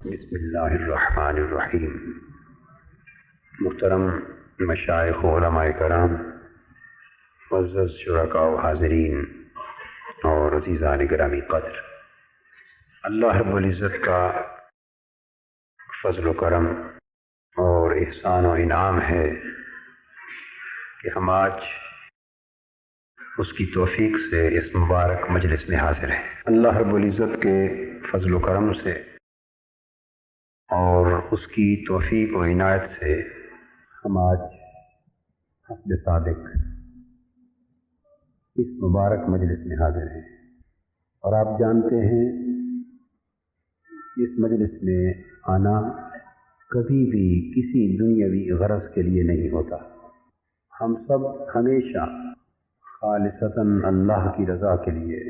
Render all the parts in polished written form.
بسم اللہ الرحمن الرحیم۔ محترم مشائخ و علماء کرام، معزز شرکاء و حاضرین اور عزیزان گرامی قدر، اللہ رب العزت کا فضل و کرم اور احسان و انعام ہے کہ ہم آج اس کی توفیق سے اس مبارک مجلس میں حاضر ہیں۔ اللہ رب العزت کے فضل و کرم سے اور اس کی توفیق و عنایت سے ہم آج حسب صادق اس مبارک مجلس میں حاضر ہیں، اور آپ جانتے ہیں اس مجلس میں آنا کبھی بھی کسی دنیاوی غرض کے لیے نہیں ہوتا۔ ہم سب ہمیشہ خالصتاً اللہ کی رضا کے لیے،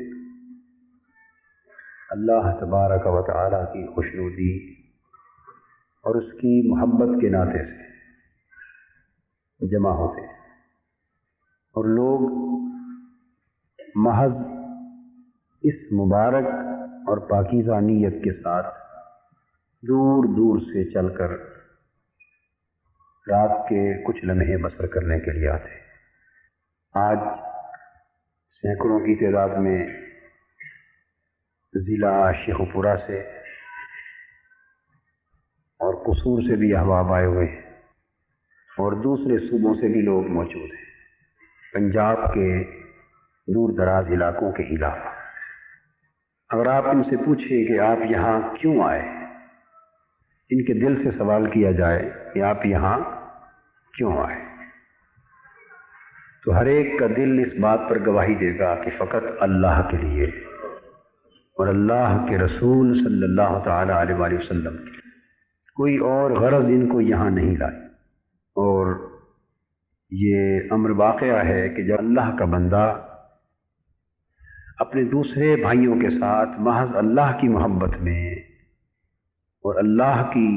اللہ تبارک و تعالی کی خوشنودی اور اس کی محبت کے ناطے سے جمع ہوتے ہیں، اور لوگ محض اس مبارک اور پاکیزہ نیت کے ساتھ دور دور سے چل کر رات کے کچھ لمحے بسر کرنے کے لیے آتے ہیں۔ آج سینکڑوں کی تعداد میں ضلع شیخوپورہ سے اور قصور سے بھی احباب آئے ہوئے ہیں، اور دوسرے صوبوں سے بھی لوگ موجود ہیں، پنجاب کے دور دراز علاقوں کے علاوہ۔ اگر آپ ان سے پوچھیں کہ آپ یہاں کیوں آئے، ان کے دل سے سوال کیا جائے کہ آپ یہاں کیوں آئے، تو ہر ایک کا دل اس بات پر گواہی دے گا کہ فقط اللہ کے لیے اور اللہ کے رسول صلی اللہ تعالی علیہ وآلہ وسلم کے، کوئی اور غرض ان کو یہاں نہیں لائی۔ اور یہ امر واقعہ ہے کہ جب اللہ کا بندہ اپنے دوسرے بھائیوں کے ساتھ محض اللہ کی محبت میں اور اللہ کی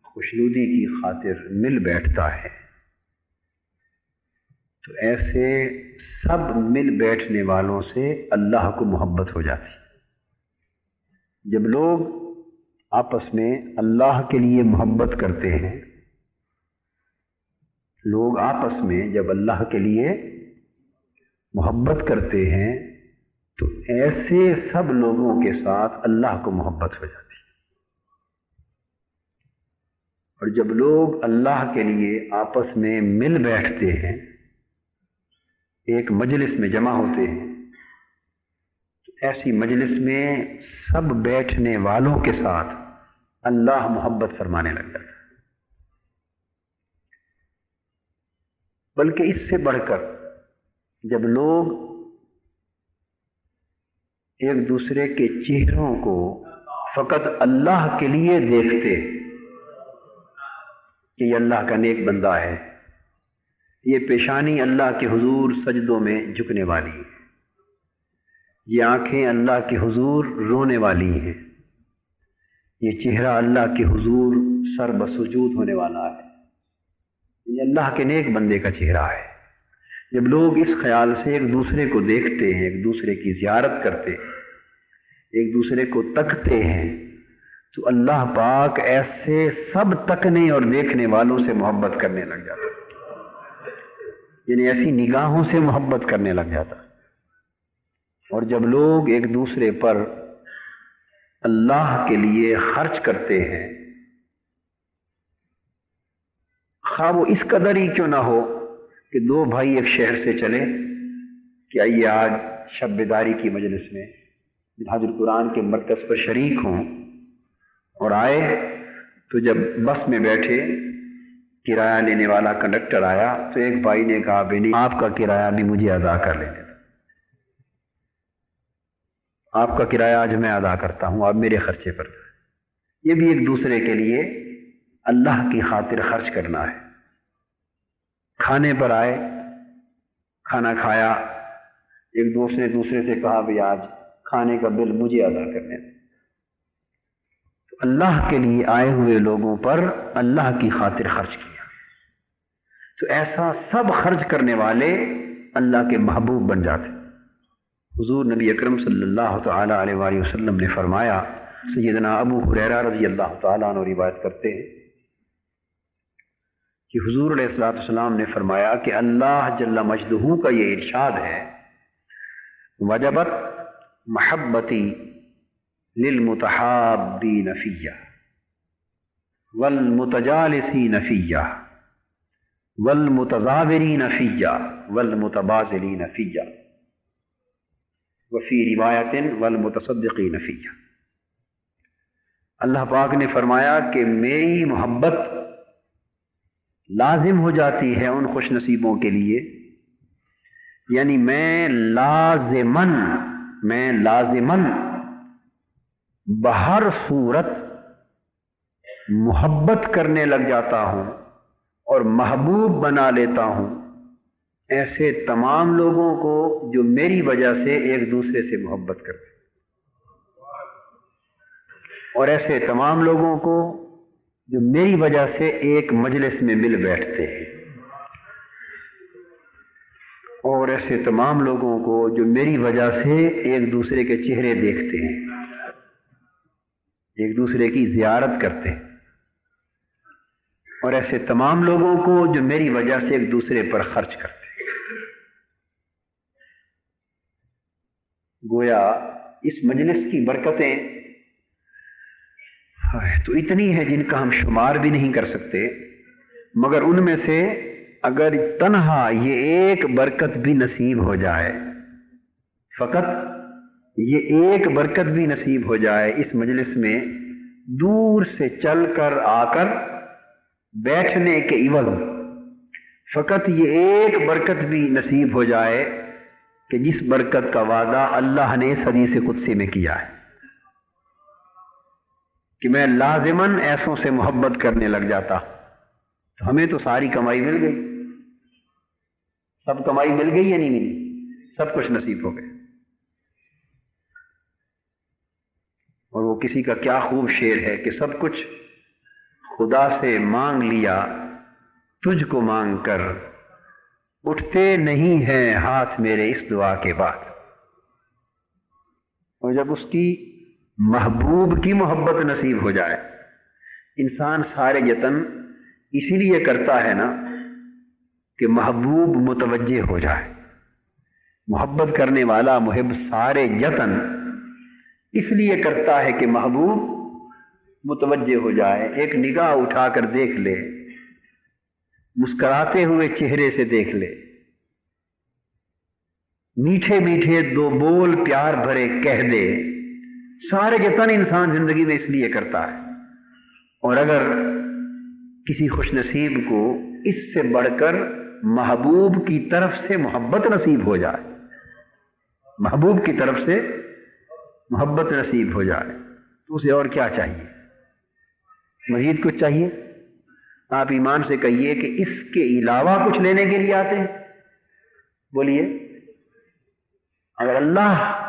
خوشنودی کی خاطر مل بیٹھتا ہے، تو ایسے سب مل بیٹھنے والوں سے اللہ کو محبت ہو جاتی۔ جب لوگ آپس میں اللہ کے لیے محبت کرتے ہیں، لوگ آپس میں جب اللہ کے لیے محبت کرتے ہیں تو ایسے سب لوگوں کے ساتھ اللہ کو محبت ہو جاتی ہے۔ اور جب لوگ اللہ کے لیے آپس میں مل بیٹھتے ہیں، ایک مجلس میں جمع ہوتے ہیں، تو ایسی مجلس میں سب بیٹھنے والوں کے ساتھ اللہ محبت فرمانے لگ جاتا ہے۔ بلکہ اس سے بڑھ کر جب لوگ ایک دوسرے کے چہروں کو فقط اللہ کے لیے دیکھتے کہ یہ اللہ کا نیک بندہ ہے، یہ پیشانی اللہ کے حضور سجدوں میں جھکنے والی ہے، یہ آنکھیں اللہ کے حضور رونے والی ہیں، یہ چہرہ اللہ کے حضور سر بسجود ہونے والا ہے، یہ اللہ کے نیک بندے کا چہرہ ہے۔ جب لوگ اس خیال سے ایک دوسرے کو دیکھتے ہیں، ایک دوسرے کی زیارت کرتے ہیں، ایک دوسرے کو تکتے ہیں، تو اللہ پاک ایسے سب تکنے اور دیکھنے والوں سے محبت کرنے لگ جاتا ہے، یعنی ایسی نگاہوں سے محبت کرنے لگ جاتا ہے۔ اور جب لوگ ایک دوسرے پر اللہ کے لیے خرچ کرتے ہیں، خواہ وہ اس قدر ہی کیوں نہ ہو کہ دو بھائی ایک شہر سے چلے کہ آئیے آج شب بیداری کی مجلس میں منہاج القرآن کے مرکز پر شریک ہوں، اور آئے تو جب بس میں بیٹھے، کرایہ لینے والا کنڈکٹر آیا تو ایک بھائی نے کہا بھائی آپ کا کرایہ بھی مجھے ادا کر لینے، آپ کا کرایہ آج میں ادا کرتا ہوں، آپ میرے خرچے پر۔ یہ بھی ایک دوسرے کے لیے اللہ کی خاطر خرچ کرنا ہے۔ کھانے پر آئے، کھانا کھایا، ایک دوسرے سے کہا بھی آج کھانے کا بل مجھے ادا کرنے دیں۔ تو اللہ کے لیے آئے ہوئے لوگوں پر اللہ کی خاطر خرچ کیا، تو ایسا سب خرچ کرنے والے اللہ کے محبوب بن جاتے۔ حضور نبی اکرم صلی اللہ تعالی علیہ وآلہ وسلم نے فرمایا سیدنا ابو ہریرہ رضی اللہ تعالیٰ عنہ روایت کرتے ہیں کہ حضور علیہ الصلوۃ والسلام نے فرمایا کہ اللہ جل مجدہ کا یہ ارشاد ہے، وجبت محبتی للمتحابین فیہ والمتجالسین فیہ والمتزاورین فیہ والمتبازلین فیہ وفی روایت والمتصدقین فیہ۔ اللہ پاک نے فرمایا کہ میری محبت لازم ہو جاتی ہے ان خوش نصیبوں کے لیے، یعنی میں لازماً بہر صورت محبت کرنے لگ جاتا ہوں اور محبوب بنا لیتا ہوں ایسے تمام لوگوں کو جو میری وجہ سے ایک دوسرے سے محبت کرتے ہیں، اور ایسے تمام لوگوں کو جو میری وجہ سے ایک مجلس میں مل بیٹھتے ہیں، اور ایسے تمام لوگوں کو جو میری وجہ سے ایک دوسرے کے چہرے دیکھتے ہیں، ایک دوسرے کی زیارت کرتے ہیں، اور ایسے تمام لوگوں کو جو میری وجہ سے ایک دوسرے پر خرچ کرتے ہیں۔ گویا اس مجلس کی برکتیں تو اتنی ہیں جن کا ہم شمار بھی نہیں کر سکتے، مگر ان میں سے اگر تنہا یہ ایک برکت بھی نصیب ہو جائے، فقط یہ ایک برکت بھی نصیب ہو جائے اس مجلس میں، دور سے چل کر آ کر بیٹھنے کے عوض فقط یہ ایک برکت بھی نصیب ہو جائے کہ جس برکت کا وعدہ اللہ نے اس حدیث قدسی میں کیا ہے کہ میں لازماً ایسوں سے محبت کرنے لگ جاتا، تو ہمیں تو ساری کمائی مل گئی، سب کمائی مل گئی یا نہیں ملی؟ سب کچھ نصیب ہو گئے۔ اور وہ کسی کا کیا خوب شعر ہے کہ سب کچھ خدا سے مانگ لیا تجھ کو مانگ کر، اٹھتے نہیں ہیں ہاتھ میرے اس دعا کے بعد۔ اور جب اس کی محبوب کی محبت نصیب ہو جائے، انسان سارے یتن اسی لیے کرتا ہے نا کہ محبوب متوجہ ہو جائے۔ محبت کرنے والا محب سارے یتن اس لیے کرتا ہے کہ محبوب متوجہ ہو جائے، ایک نگاہ اٹھا کر دیکھ لے، مسکراتے ہوئے چہرے سے دیکھ لے، میٹھے میٹھے دو بول پیار بھرے کہہ دے، سارے یتن انسان زندگی میں اس لیے کرتا ہے۔ اور اگر کسی خوش نصیب کو اس سے بڑھ کر محبوب کی طرف سے محبت نصیب ہو جائے، محبوب کی طرف سے محبت نصیب ہو جائے، تو اسے اور کیا چاہیے؟ مزید کچھ چاہیے؟ آپ ایمان سے کہیے کہ اس کے علاوہ کچھ لینے کے لیے آتے ہیں؟ بولیے، اگر اللہ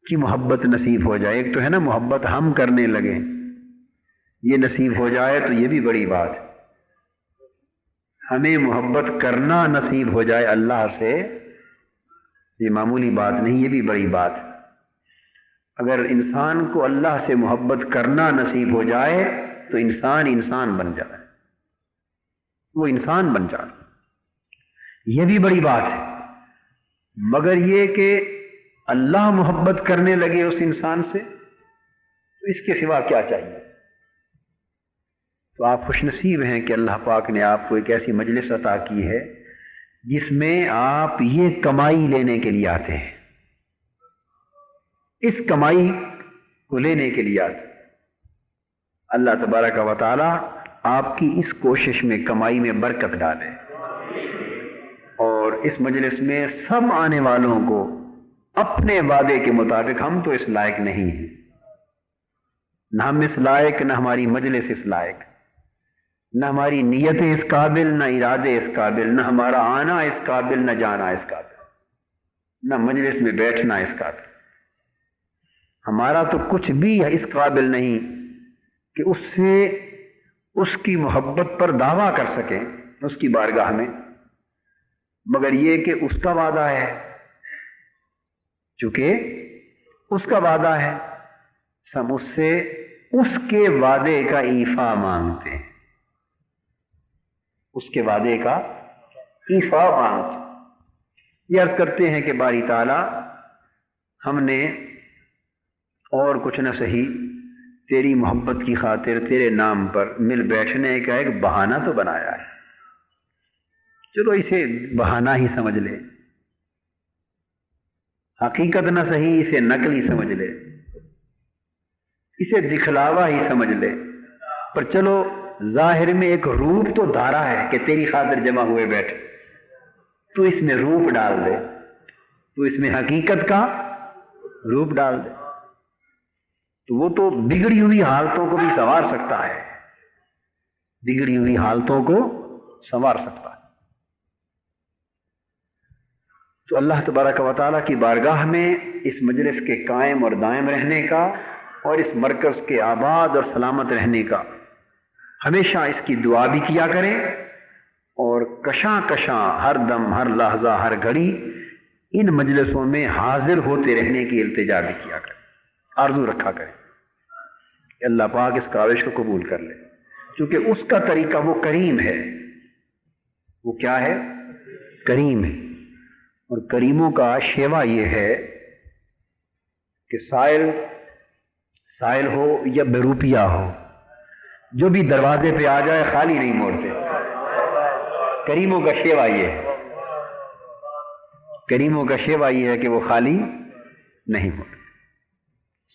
کی محبت نصیب ہو جائے، ایک تو ہے نا محبت ہم کرنے لگے، یہ نصیب ہو جائے تو یہ بھی بڑی بات ہے۔ ہمیں محبت کرنا نصیب ہو جائے اللہ سے، یہ معمولی بات نہیں، یہ بھی بڑی بات ہے۔ اگر انسان کو اللہ سے محبت کرنا نصیب ہو جائے تو انسان بن جائے، وہ انسان بن جائے، یہ بھی بڑی بات ہے۔ مگر یہ کہ اللہ محبت کرنے لگے اس انسان سے، تو اس کے سوا کیا چاہیے؟ تو آپ خوش نصیب ہیں کہ اللہ پاک نے آپ کو ایک ایسی مجلس عطا کی ہے جس میں آپ یہ کمائی لینے کے لیے آتے ہیں، اس کمائی کو لینے کے لیے آتے ہیں۔ اللہ تبارک و تعالی آپ کی اس کوشش میں، کمائی میں برکت ڈالے، اور اس مجلس میں سب آنے والوں کو اپنے وعدے کے مطابق، ہم تو اس لائق نہیں ہیں، نہ ہم اس لائق، نہ ہماری مجلس اس لائق، نہ ہماری نیتیں اس قابل، نہ ارادے اس قابل، نہ ہمارا آنا اس قابل، نہ جانا اس قابل، نہ مجلس میں بیٹھنا اس قابل، ہمارا تو کچھ بھی اس قابل نہیں کہ اس سے اس کی محبت پر دعویٰ کر سکیں اس کی بارگاہ میں، مگر یہ کہ اس کا وعدہ ہے، چونکہ اس کا وعدہ ہے ہم اس سے اس کے وعدے کا ایفا مانگتے ہیں، اس کے وعدے کا ایفا مانگتے ہیں۔ یہ عرض کرتے ہیں کہ باری تعالیٰ ہم نے اور کچھ نہ صحیح تیری محبت کی خاطر تیرے نام پر مل بیٹھنے کا ایک بہانہ تو بنایا ہے، چلو اسے بہانہ ہی سمجھ لے، حقیقت نہ صحیح اسے نقل ہی سمجھ لے، اسے دکھلاوا ہی سمجھ لے، پر چلو ظاہر میں ایک روپ تو دھارا ہے کہ تیری خاطر جمع ہوئے بیٹھے، تو اس میں روپ ڈال دے، تو اس میں حقیقت کا روپ ڈال دے، تو وہ تو بگڑی ہوئی حالتوں کو بھی سنوار سکتا ہے، بگڑی ہوئی حالتوں کو سنوار سکتا ہے۔ تو اللہ تبارک و تعالیٰ کی بارگاہ میں اس مجلس کے قائم اور دائم رہنے کا اور اس مرکز کے آباد اور سلامت رہنے کا ہمیشہ اس کی دعا بھی کیا کریں، اور کشاں کشاں ہر دم ہر لحظہ ہر گھڑی ان مجلسوں میں حاضر ہوتے رہنے کی التجا بھی کیا کریں، آرزو رکھا کریں کہ اللہ پاک اس کاوش کو قبول کر لے، کیونکہ اس کا طریقہ وہ کریم ہے، وہ کیا ہے؟ کریم ہے، اور کریموں کا شیوا یہ ہے کہ سائل ہو یا بے روپیہ ہو، جو بھی دروازے پہ آ جائے خالی نہیں موڑتے۔ کریموں کا شیوا یہ ہے، کریموں کا شیوا یہ ہے کہ وہ خالی نہیں موڑتے،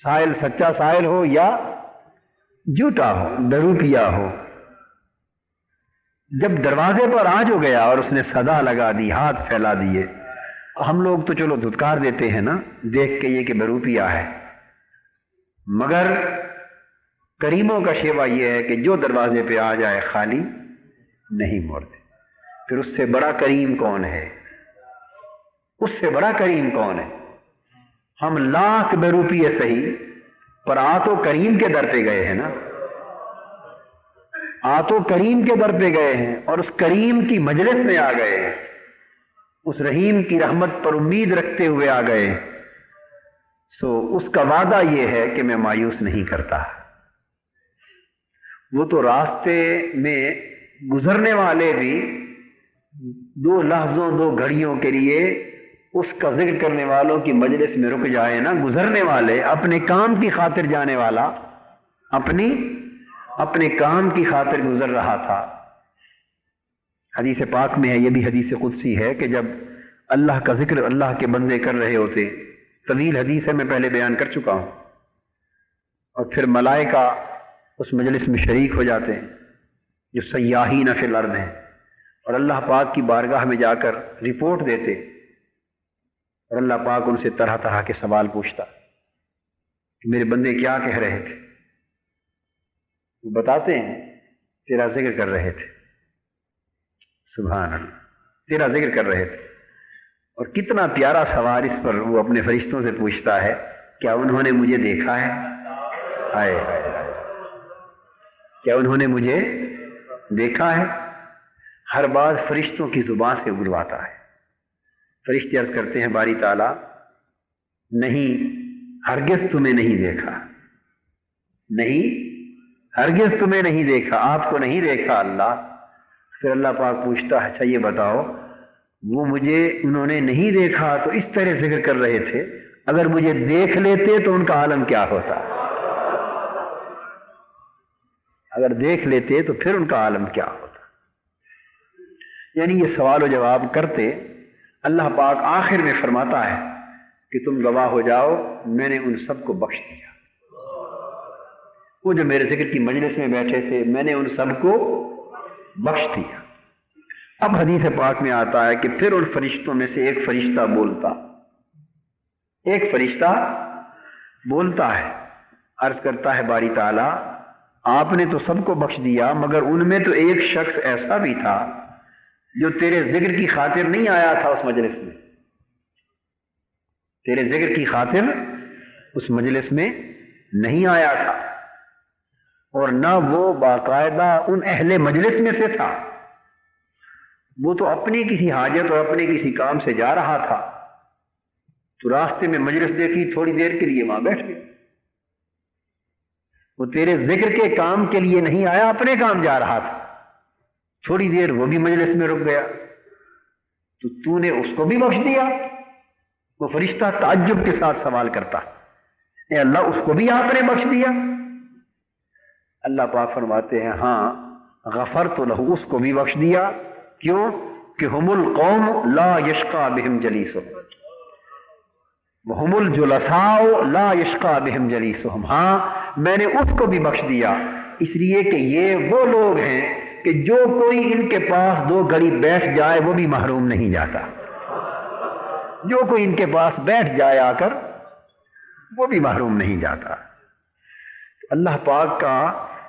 سائل سچا سائل ہو یا جھوٹا ہو، بے روپیہ ہو، جب دروازے پر آ جو گیا اور اس نے صدا لگا دی، ہاتھ پھیلا دیے، ہم لوگ تو چلو دھتکار دیتے ہیں نا دیکھ کے یہ کہ بے روپیہ ہے، مگر کریموں کا شیوا یہ ہے کہ جو دروازے پہ آ جائے خالی نہیں موڑتے۔ پھر اس سے بڑا کریم کون ہے؟ اس سے بڑا کریم کون ہے؟ ہم لاکھ بے روپیے صحیح، پر آ تو کریم کے در پہ گئے ہیں نا، آ تو کریم کے در پہ گئے ہیں، اور اس کریم کی مجلس میں آ گئے ہیں، اس رحیم کی رحمت پر امید رکھتے ہوئے آ گئے، سو اس کا وعدہ یہ ہے کہ میں مایوس نہیں کرتا۔ وہ تو راستے میں گزرنے والے بھی دو لحظوں دو گھڑیوں کے لیے اس کا ذکر کرنے والوں کی مجلس میں رک جائے نا، گزرنے والے، اپنے کام کی خاطر جانے والا اپنے کام کی خاطر گزر رہا تھا۔ حدیث پاک میں ہے، یہ بھی حدیث قدسی ہے، کہ جب اللہ کا ذکر اللہ کے بندے کر رہے ہوتے، طویل حدیث ہے، میں پہلے بیان کر چکا ہوں، اور پھر ملائکہ اس مجلس میں شریک ہو جاتے ہیں جو سیاحین فی الارض ہیں، اور اللہ پاک کی بارگاہ میں جا کر رپورٹ دیتے، اور اللہ پاک ان سے طرح طرح کے سوال پوچھتا کہ میرے بندے کیا کہہ رہے تھے؟ وہ بتاتے ہیں تیرا ذکر کر رہے تھے، سبحان اللہ، تیرا ذکر کر رہے تھے۔ اور کتنا پیارا سوال اس پر وہ اپنے فرشتوں سے پوچھتا ہے، کیا انہوں نے مجھے دیکھا ہے؟ ہائے ہائے ہائے، کیا انہوں نے مجھے دیکھا ہے؟ ہر بات فرشتوں کی زبان سے اگلواتا ہے۔ فرشتے عرض کرتے ہیں باری تعالیٰ نہیں، ہرگز تمہیں نہیں دیکھا، نہیں ہرگز تمہیں نہیں دیکھا، آپ کو نہیں دیکھا اللہ۔ پھر اللہ پاک پوچھتا ہے اچھا یہ بتاؤ، وہ مجھے انہوں نے نہیں دیکھا تو اس طرح ذکر کر رہے تھے، اگر مجھے دیکھ لیتے تو ان کا عالم کیا ہوتا؟ اگر دیکھ لیتے تو پھر ان کا عالم کیا ہوتا؟ یعنی یہ سوال و جواب کرتے اللہ پاک آخر میں فرماتا ہے کہ تم گواہ ہو جاؤ، میں نے ان سب کو بخش دیا، وہ جو میرے ذکر کی مجلس میں بیٹھے تھے میں نے ان سب کو بخش دیا۔ اب حدیث پاک میں آتا ہے کہ پھر ان فرشتوں میں سے ایک فرشتہ بولتا ہے، عرض کرتا ہے باری تعالیٰ آپ نے تو سب کو بخش دیا، مگر ان میں تو ایک شخص ایسا بھی تھا جو تیرے ذکر کی خاطر نہیں آیا تھا اس مجلس میں، تیرے ذکر کی خاطر اس مجلس میں نہیں آیا تھا، اور نہ وہ باقاعدہ ان اہل مجلس میں سے تھا، وہ تو اپنی کسی حاجت اور اپنے کسی کام سے جا رہا تھا، تو راستے میں مجلس دیکھی، تھوڑی دیر کے لیے وہاں بیٹھ گیا، وہ تیرے ذکر کے کام کے لیے نہیں آیا، اپنے کام جا رہا تھا، تھوڑی دیر وہ بھی مجلس میں رک گیا تو نے اس کو بھی بخش دیا۔ وہ فرشتہ تعجب کے ساتھ سوال کرتا، اے اللہ، اس کو بھی آپ نے بخش دیا؟ اللہ پاک فرماتے ہیں ہاں، غفرت لہ، اس کو بھی بخش دیا۔ کیوں؟ کہ ہم القوم لا یشقی بہم جلیسہم، ہم الجلساء لا یشقی بہم جلیسہم، ہاں میں نے اس کو بھی بخش دیا اس لیے کہ یہ وہ لوگ ہیں کہ جو کوئی ان کے پاس 2 گھڑی بیٹھ جائے وہ بھی محروم نہیں جاتا، جو کوئی ان کے پاس بیٹھ جائے آ کر وہ بھی محروم نہیں جاتا۔ اللہ پاک کا،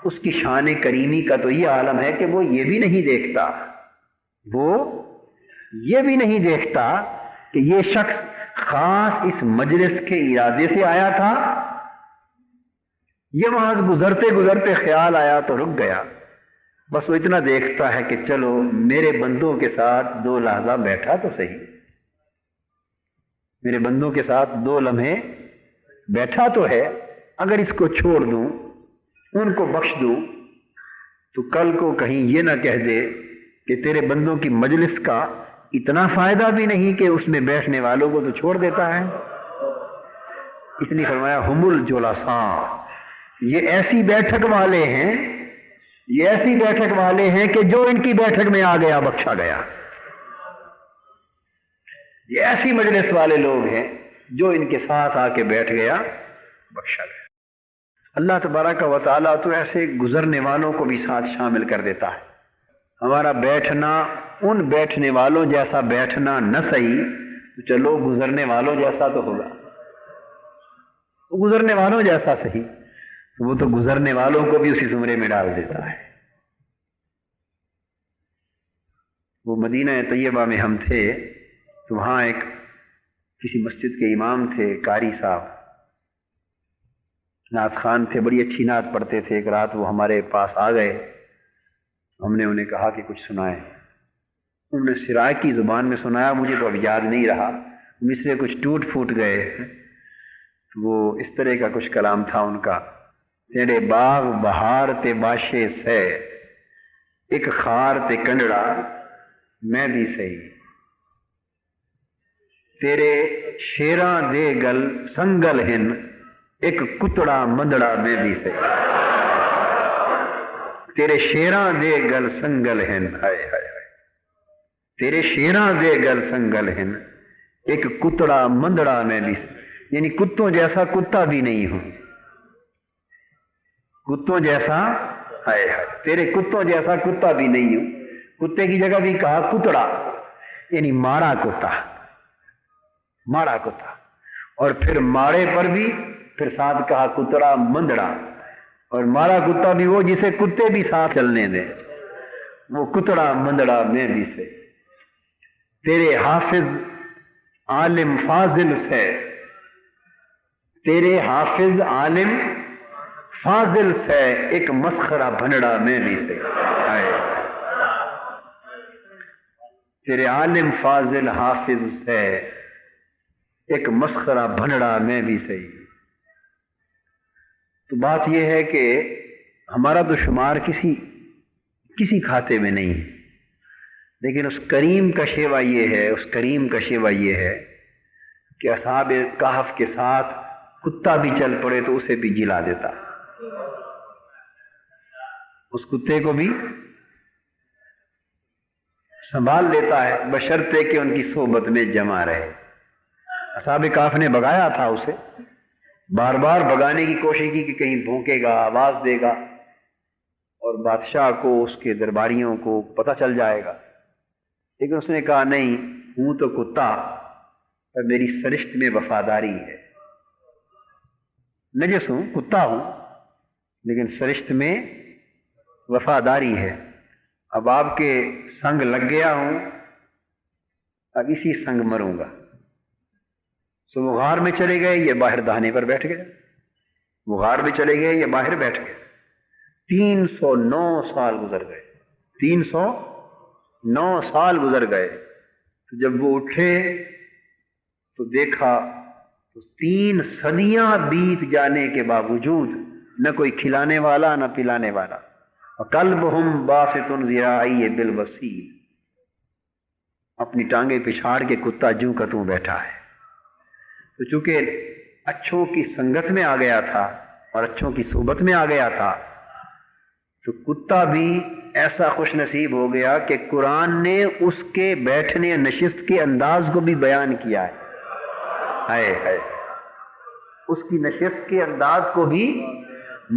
اس کی شان کریمی کا تو یہ عالم ہے کہ وہ یہ بھی نہیں دیکھتا، وہ یہ بھی نہیں دیکھتا کہ یہ شخص خاص اس مجلس کے ارادے سے آیا تھا، یہ وہاں سے گزرتے گزرتے خیال آیا تو رک گیا، بس وہ اتنا دیکھتا ہے کہ چلو میرے بندوں کے ساتھ 2 لحظہ بیٹھا تو صحیح، میرے بندوں کے ساتھ 2 لمحے بیٹھا تو ہے، اگر اس کو چھوڑ دوں، ان کو بخش دوں تو کل کو کہیں یہ نہ کہہ دے کہ تیرے بندوں کی مجلس کا اتنا فائدہ بھی نہیں کہ اس میں بیٹھنے والوں کو تو چھوڑ دیتا ہے۔ اس لیے فرمایا ہم الجلساء، یہ ایسی بیٹھک والے ہیں، یہ ایسی بیٹھک والے ہیں کہ جو ان کی بیٹھک میں آ گیا بخشا گیا، یہ ایسی مجلس والے لوگ ہیں جو ان کے ساتھ آ کے بیٹھ گیا بخشا گیا۔ اللہ تبارک و تعالیٰ تو ایسے گزرنے والوں کو بھی ساتھ شامل کر دیتا ہے۔ ہمارا بیٹھنا ان بیٹھنے والوں جیسا بیٹھنا نہ صحیح تو چلو گزرنے والوں جیسا تو ہوگا، گزرنے والوں جیسا صحیح، وہ تو گزرنے والوں کو بھی اسی زمرے میں ڈال دیتا ہے۔ وہ مدینہ طیبہ میں ہم تھے تو وہاں ایک کسی مسجد کے امام تھے، قاری صاحب، نعت خان تھے، بڑی اچھی نعت پڑھتے تھے۔ ایک رات وہ ہمارے پاس آ گئے، ہم نے انہیں کہا کہ کچھ سنائیں، انہوں نے سرائکی زبان میں سنایا، مجھے تو اب یاد نہیں رہا، مصرے کچھ ٹوٹ پھوٹ گئے، وہ اس طرح کا کچھ کلام تھا ان کا، تیرے باغ بہار تے باشے سے، ایک خار تے کنڈڑا میں بھی سہی، تیرے شیراں دے گل سنگل ہن، ایک کتڑا مندڑا میں بھی سہی، تیرے شیراں دے گل سنگل ہن، ہائے ہائے ہائے، تیرے شیراں دے گل سنگل ہن، ایک کتڑا مندڑا میں بھی سہی، یعنی کتوں جیسا کتا بھی نہیں ہوں، کتوں جیسا، ہائے ہائے، تیرے کتوں جیسا کتا بھی نہیں ہوں، کتے کی جگہ بھی کہا کتڑا، یعنی مارا کتا، مارا کتا، اور پھر مارے پر بھی پھر ساتھ کہا کتڑا مندڑا، اور مارا کتا بھی وہ جسے کتے بھی ساتھ چلنے دیں، وہ کتڑا مندڑا میں بھی سے، تیرے حافظ عالم فاضل سے، تیرے حافظ عالم فاضل سے، ایک مسخرہ بھنڑا میں بھی سے، تیرے عالم فاضل حافظ سے، ایک مسخرہ بھنڑا میں بھی صحیح۔ تو بات یہ ہے کہ ہمارا تو شمار کسی کھاتے میں نہیں ہے، لیکن اس کریم کا شیوا یہ ہے، اس کریم کا شیوا یہ ہے کہ اصحاب کہف کے ساتھ کتا بھی چل پڑے تو اسے بھی جلا دیتا، اس کتے کو بھی سنبھال لیتا ہے، بشرطے کہ ان کی صحبت میں جمع رہے۔ اصحاب کہف نے بگایا تھا اسے، بار بار بگانے کی کوشش کی کہ کہیں بھونکے گا، آواز دے گا، اور بادشاہ کو، اس کے درباریوں کو پتہ چل جائے گا، لیکن اس نے کہا نہیں، ہوں تو کتا پر میری سرشت میں وفاداری ہے، نجس ہوں، کتا ہوں، لیکن سرشت میں وفاداری ہے، اب آپ کے سنگ لگ گیا ہوں، اب اسی سنگ مروں گا۔ سو وہ غار میں چلے گئے، یہ باہر دہانے پر بیٹھ گئے، وہ غار میں چلے گئے، یہ باہر بیٹھ گئے، 309 سال گزر گئے، 309 سال گزر گئے، تو جب وہ اٹھے تو دیکھا تو 3 صدیاں بیت جانے کے باوجود نہ کوئی کھلانے والا نہ پلانے والا. وَقَلْبُهُمْ بَاسِطٌ ذِرَاعَيْهِ بِالْوَسِيلِ. اپنی ٹانگیں پچھاڑ کے کتا جوں کا توں بیٹھا ہے. تو چونکہ اچھوں کی سنگت میں آ گیا تھا اور اچھوں کی صحبت میں آ گیا تھا، تو کتا بھی ایسا خوش نصیب ہو گیا کہ قرآن نے اس کے بیٹھنے نشست کے انداز کو بھی بیان کیا ہے. ہائے ہائے، اس کی نشست کے انداز کو بھی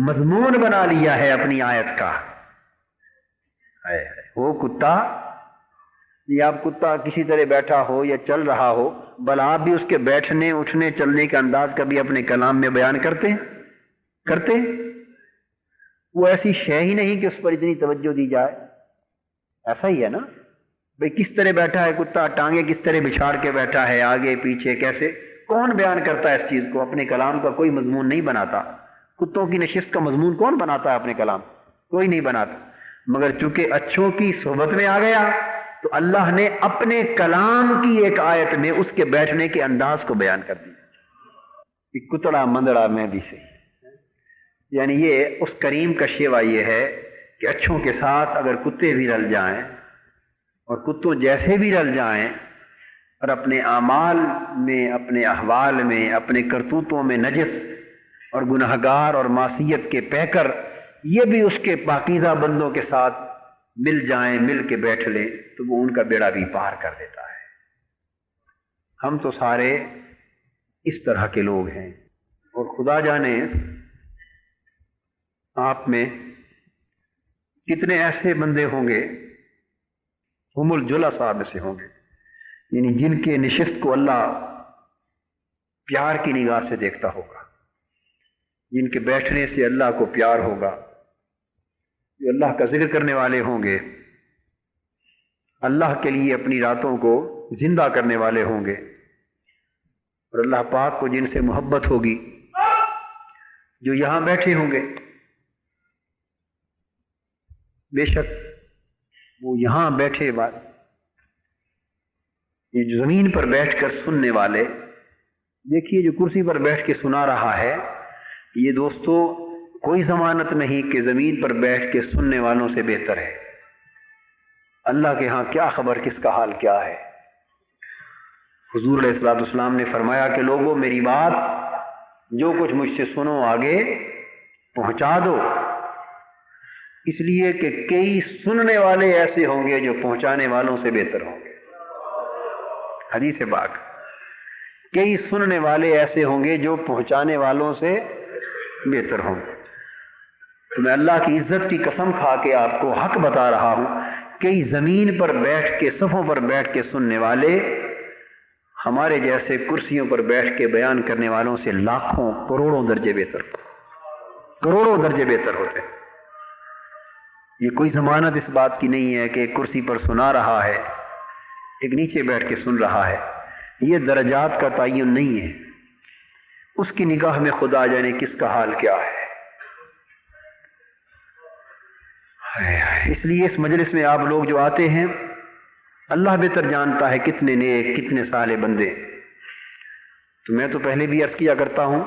مضمون بنا لیا ہے اپنی آیت کا. ہائے ہائے، وہ کتا، یا آپ کتا کسی طرح بیٹھا ہو یا چل رہا ہو، بل آپ بھی اس کے بیٹھنے اٹھنے چلنے کا انداز کبھی اپنے کلام میں بیان کرتے. وہ ایسی شے ہی نہیں کہ اس پر اتنی توجہ دی جائے. ایسا ہی ہے نا بھئی، کس طرح بیٹھا ہے کتا، ٹانگیں کس طرح بچھاڑ کے بیٹھا ہے، آگے پیچھے کیسے، کون بیان کرتا ہے اس چیز کو؟ اپنے کلام کا کوئی مضمون نہیں بناتا. کتوں کی نشست کا مضمون کون بناتا ہے اپنے کلام؟ کوئی نہیں بناتا. مگر چونکہ اچھوں کی صحبت میں آ گیا تو اللہ نے اپنے کلام کی ایک آیت میں اس کے بیٹھنے کے انداز کو بیان کر دیا کہ کتڑا مندڑا میں بھی صحیح. یعنی یہ اس کریم کا شیوا یہ ہے کہ اچھوں کے ساتھ اگر کتے بھی رل جائیں اور کتوں جیسے بھی رل جائیں اور اپنے اعمال میں، اپنے احوال میں، اپنے کرتوتوں میں نجس اور گناہگار اور معصیت کے پیکر، یہ بھی اس کے پاکیزہ بندوں کے ساتھ مل جائیں، مل کے بیٹھ لیں، تو وہ ان کا بیڑا بھی پار کر دیتا ہے. ہم تو سارے اس طرح کے لوگ ہیں، اور خدا جانے آپ میں کتنے ایسے بندے ہوں گے ہم الجلساء میں سے ہوں گے، یعنی جن کے نشست کو اللہ پیار کی نگاہ سے دیکھتا ہوگا، جن کے بیٹھنے سے اللہ کو پیار ہوگا، جو اللہ کا ذکر کرنے والے ہوں گے، اللہ کے لیے اپنی راتوں کو زندہ کرنے والے ہوں گے، اور اللہ پاک کو جن سے محبت ہوگی، جو یہاں بیٹھے ہوں گے. بے شک وہ یہاں بیٹھے یہ جو زمین پر بیٹھ کر سننے والے، دیکھیے جو کرسی پر بیٹھ کے سنا رہا ہے، یہ دوستو کوئی ضمانت نہیں کہ زمین پر بیٹھ کے سننے والوں سے بہتر ہے. اللہ کے ہاں کیا خبر کس کا حال کیا ہے. حضور علیہ الصلوۃ والسلام نے فرمایا کہ لوگوں میری بات جو کچھ مجھ سے سنو آگے پہنچا دو، اس لیے کہ کئی سننے والے ایسے ہوں گے جو پہنچانے والوں سے بہتر ہوں گے. حدیث پاک، کئی سننے والے ایسے ہوں گے جو پہنچانے والوں سے بہتر ہوں گے. تو میں اللہ کی عزت کی قسم کھا کے آپ کو حق بتا رہا ہوں، کئی زمین پر بیٹھ کے، صفوں پر بیٹھ کے سننے والے ہمارے جیسے کرسیوں پر بیٹھ کے بیان کرنے والوں سے لاکھوں کروڑوں درجے بہتر ہوتے ہیں. یہ کوئی ضمانت اس بات کی نہیں ہے کہ ایک کرسی پر سنا رہا ہے، ایک نیچے بیٹھ کے سن رہا ہے. یہ درجات کا تعین نہیں ہے. اس کی نگاہ میں خدا جانے کس کا حال کیا ہے. اس لیے اس مجلس میں آپ لوگ جو آتے ہیں، اللہ بہتر جانتا ہے کتنے نیک، کتنے صالح بندے. تو میں تو پہلے بھی عرض کیا کرتا ہوں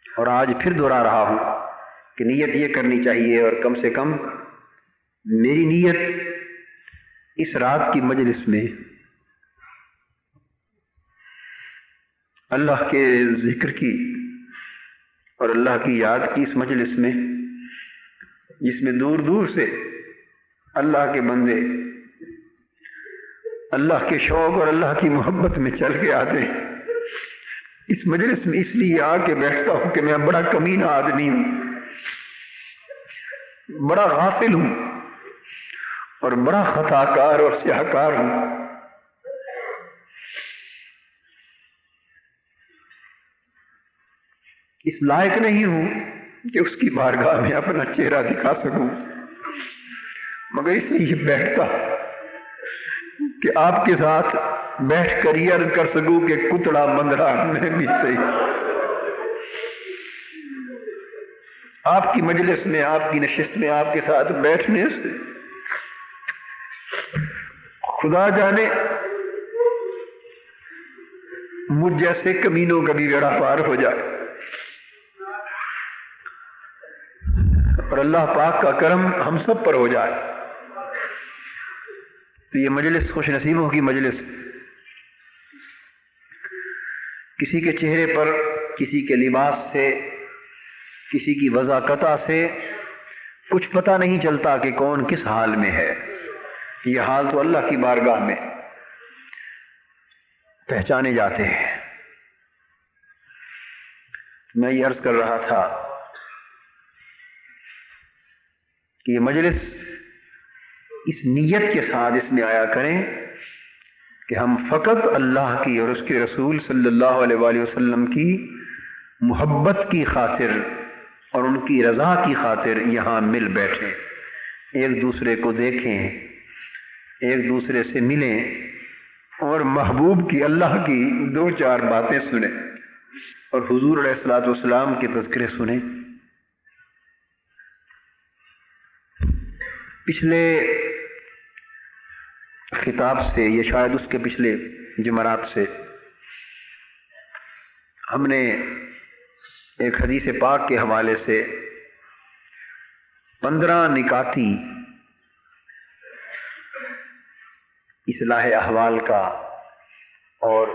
اور آج پھر دہرا رہا ہوں کہ نیت یہ کرنی چاہیے، اور کم سے کم میری نیت اس رات کی مجلس میں اللہ کے ذکر کی اور اللہ کی یاد کی اس مجلس میں، جس میں دور دور سے اللہ کے بندے اللہ کے شوق اور اللہ کی محبت میں چل کے آتے ہیں، اس مجلس میں اس لیے آ کے بیٹھتا ہوں کہ میں بڑا کمینہ آدمی ہوں، بڑا غافل ہوں اور بڑا خطا کار اور سیاہ کار ہوں. اس لائق نہیں ہوں کہ اس کی بارگاہ میں اپنا چہرہ دکھا سکوں، مگر اس لیے بیٹھتا کہ آپ کے ساتھ بیٹھ کر یہ عرض کر سکوں کہ کتڑا مندڑا میں بھی صحیح. آپ کی مجلس میں، آپ کی نشست میں، آپ کے ساتھ بیٹھنے سے خدا جانے مجھ جیسے کمینوں کا بھی بیڑا پار ہو جائے. اللہ پاک کا کرم ہم سب پر ہو جائے۔ تو یہ مجلس خوش نصیبوں کی مجلس، کسی کے چہرے پر، کسی کے لباس سے، کسی کی وضاقتہ سے کچھ پتہ نہیں چلتا کہ کون کس حال میں ہے۔ یہ حال تو اللہ کی بارگاہ میں پہچانے جاتے ہیں۔ میں یہ عرض کر رہا تھا کہ یہ مجلس اس نیت کے ساتھ اس میں آیا کریں کہ ہم فقط اللہ کی اور اس کے رسول صلی اللہ علیہ وآلہ وسلم کی محبت کی خاطر اور ان کی رضا کی خاطر یہاں مل بیٹھیں، ایک دوسرے کو دیکھیں، ایک دوسرے سے ملیں اور محبوب کی، اللہ کی دو چار باتیں سنیں اور حضور علیہ الصلوۃ والسلام کے تذکرے سنیں۔ پچھلے خطاب سے، یہ شاید اس کے پچھلے جمعرات سے، ہم نے ایک حدیث پاک کے حوالے سے 15 نکاتی اصلاح احوال کا اور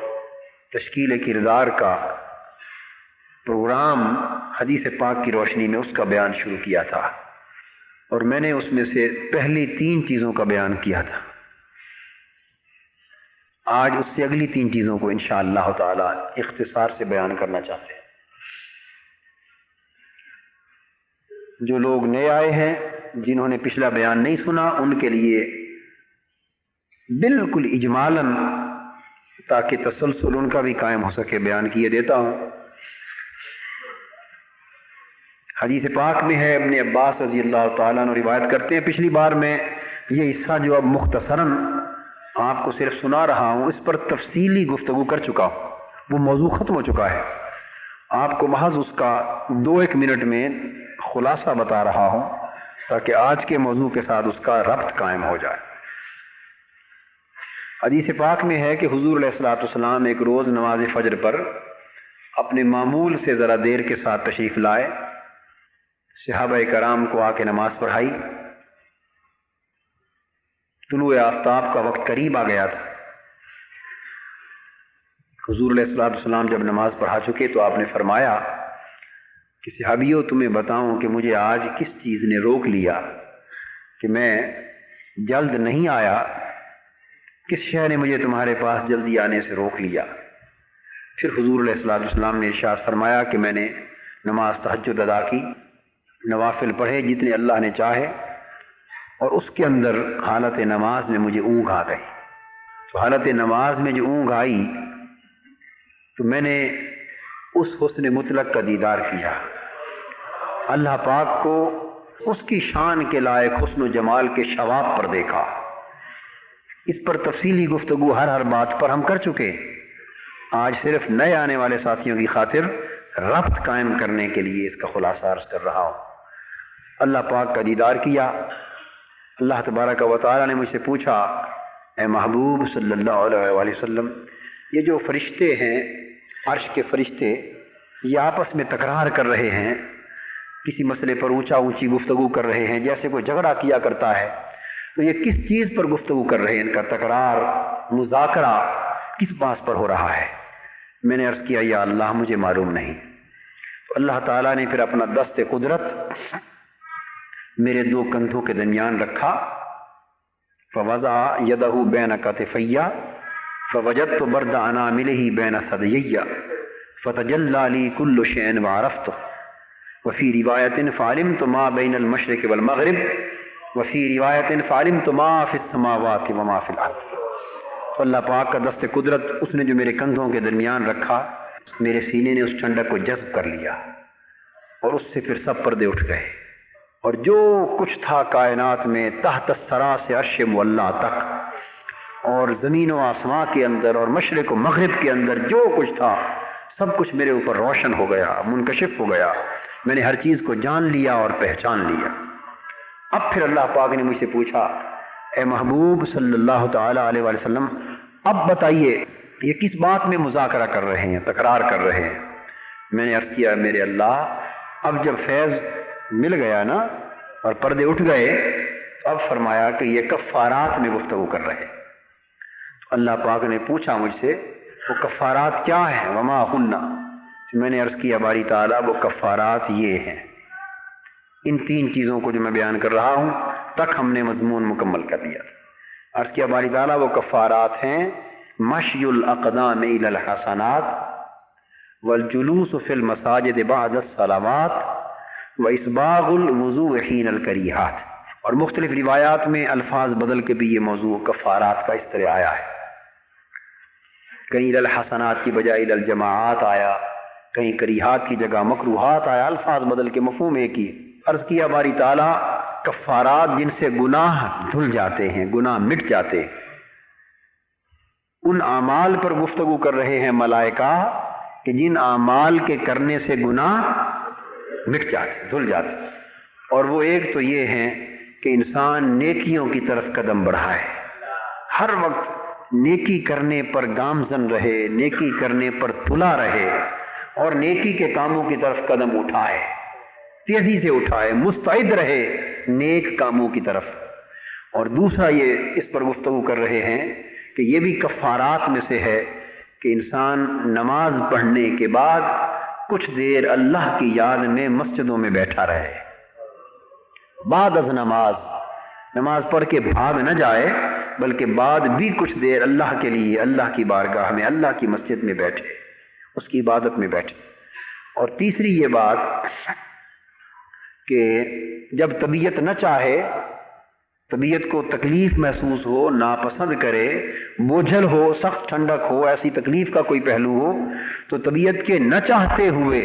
تشکیل کردار کا پروگرام حدیث پاک کی روشنی میں اس کا بیان شروع کیا تھا، اور میں نے اس میں سے پہلی 3 چیزوں کا بیان کیا تھا۔ آج اس سے اگلی 3 چیزوں کو انشاءاللہ تعالی اختصار سے بیان کرنا چاہتے ہیں۔ جو لوگ نئے آئے ہیں، جنہوں نے پچھلا بیان نہیں سنا، ان کے لیے بالکل اجمالاً، تاکہ تسلسل ان کا بھی قائم ہو سکے، بیان کیے دیتا ہوں۔ حدیث پاک میں ہے، ابن عباس رضی اللہ تعالیٰ عنہ روایت کرتے ہیں، پچھلی بار میں یہ حصہ جو اب مختصراً آپ کو صرف سنا رہا ہوں، اس پر تفصیلی گفتگو کر چکا ہوں، وہ موضوع ختم ہو چکا ہے۔ آپ کو محض اس کا 2-1 منٹ میں خلاصہ بتا رہا ہوں تاکہ آج کے موضوع کے ساتھ اس کا ربط قائم ہو جائے۔ حدیث پاک میں ہے کہ حضور علیہ الصلوۃ والسلام ایک روز نماز فجر پر اپنے معمول سے ذرا دیر کے ساتھ تشریف لائے، صحابہ کرام کو آ کے نماز پڑھائی۔ طلوع آفتاب کا وقت قریب آ گیا تھا۔ حضور علیہ الصلوۃ والسلام جب نماز پڑھا چکے تو آپ نے فرمایا کہ صحابیوں، تمہیں بتاؤں کہ مجھے آج کس چیز نے روک لیا کہ میں جلد نہیں آیا، کس شے نے مجھے تمہارے پاس جلدی آنے سے روک لیا؟ پھر حضور علیہ الصلوۃ والسلام نے ارشاد فرمایا کہ میں نے نماز تہجد ادا کی، نوافل پڑھے جتنے اللہ نے چاہے، اور اس کے اندر حالت نماز میں مجھے اونگ آ گئی۔ تو حالت نماز میں جو اونگ آئی تو میں نے اس حسن مطلق کا دیدار کیا، اللہ پاک کو اس کی شان کے لائق حسن و جمال کے شواب پر دیکھا۔ اس پر تفصیلی گفتگو ہر بات پر ہم کر چکے، آج صرف نئے آنے والے ساتھیوں کی خاطر ربط قائم کرنے کے لیے اس کا خلاصہ عرض کر رہا ہوں۔ اللہ پاک کا دیدار کیا۔ اللہ تبارک و تعالیٰ نے مجھ سے پوچھا، اے محبوب صلی اللہ علیہ وآلہ وسلم، یہ جو فرشتے ہیں، عرش کے فرشتے، یہ آپس میں تکرار کر رہے ہیں، کسی مسئلے پر اونچی گفتگو کر رہے ہیں، جیسے کوئی جھگڑا کیا کرتا ہے، تو یہ کس چیز پر گفتگو کر رہے ہیں؟ ان کا تکرار، مذاکرہ کس بات پر ہو رہا ہے؟ میں نے عرض کیا، یا اللہ مجھے معلوم نہیں۔ تو اللہ تعالیٰ نے پھر اپنا دست قدرت میرے 2 کندھوں کے درمیان رکھا، فوضع یدہ بین کتفی فوجدت برد اناملہ بین ثدیی فتجلی لی کل شیء وعرفت وفی روایت فعلمت ما بین المشرق والمغرب وفی روایت فعلمت ما فی السماوات وما فی الارض۔ تو اللہ پاک کا دست قدرت، اس نے جو میرے کندھوں کے درمیان رکھا، میرے سینے نے اس ٹھنڈک کو جذب کر لیا، اور اس سے پھر سب پردے اٹھ گئے، اور جو کچھ تھا کائنات میں تحت الثری سے عرش معلیٰ تک، اور زمین و آسمان کے اندر اور مشرق و مغرب کے اندر جو کچھ تھا، سب کچھ میرے اوپر روشن ہو گیا، منکشف ہو گیا، میں نے ہر چیز کو جان لیا اور پہچان لیا۔ اب پھر اللہ پاک نے مجھ سے پوچھا، اے محبوب صلی اللہ تعالی علیہ وآلہ وسلم، اب بتائیے یہ کس بات میں مذاکرہ کر رہے ہیں، تکرار کر رہے ہیں؟ میں نے عرض کیا، میرے اللہ، اب جب فیض مل گیا نا، اور پردے اٹھ گئے تو اب فرمایا کہ یہ کفارات میں گفتگو کر رہے. تو اللہ پاک نے پوچھا مجھ سے وہ کفارات کیا ہیں؟ وما ہن. میں نے عرض کیا باری تعالیٰ وہ کفارات یہ ہیں. ان تین چیزوں کو جو میں بیان کر رہا ہوں تک ہم نے مضمون مکمل کر دیا. عرض کیا باری تعالیٰ وہ کفارات ہیں مشی الاقدام الی الحسنات والجلوس فی المساجد بعد الصلوات واسباغ الوضوء حین الکریہات. اور مختلف روایات میں الفاظ بدل کے بھی یہ موضوع کفارات کا اس طرح آیا ہے. کہیں الی الحسنات کی بجائے الی الجماعات آیا، کہیں کریہات کی جگہ مکروہات آیا، الفاظ بدل کے مفہوم ایک ہی. عرض کیا باری تعالیٰ کفارات جن سے گناہ دھل جاتے ہیں، گناہ مٹ جاتے ہیں، ان اعمال پر گفتگو کر رہے ہیں ملائکہ کہ جن اعمال کے کرنے سے گناہ مٹ جاتے، دھل جاتے. اور وہ ایک تو یہ ہیں کہ انسان نیکیوں کی طرف قدم بڑھائے، ہر وقت نیکی کرنے پر گامزن رہے، نیکی کرنے پر تلا رہے اور نیکی کے کاموں کی طرف قدم اٹھائے، تیزی سے اٹھائے، مستعد رہے نیک کاموں کی طرف. اور دوسرا یہ اس پر گفتگو کر رہے ہیں کہ یہ بھی کفارات میں سے ہے کہ انسان نماز پڑھنے کے بعد کچھ دیر اللہ کی یاد میں مسجدوں میں بیٹھا رہے. بعد از نماز پڑھ کے بھاگ نہ جائے بلکہ بعد بھی کچھ دیر اللہ کے لیے اللہ کی بارگاہ میں اللہ کی مسجد میں بیٹھے، اس کی عبادت میں بیٹھے. اور تیسری یہ بات کہ جب طبیعت نہ چاہے، طبیعت کو تکلیف محسوس ہو، ناپسند کرے، بوجھل ہو، سخت ٹھنڈک ہو، ایسی تکلیف کا کوئی پہلو ہو، تو طبیعت کے نہ چاہتے ہوئے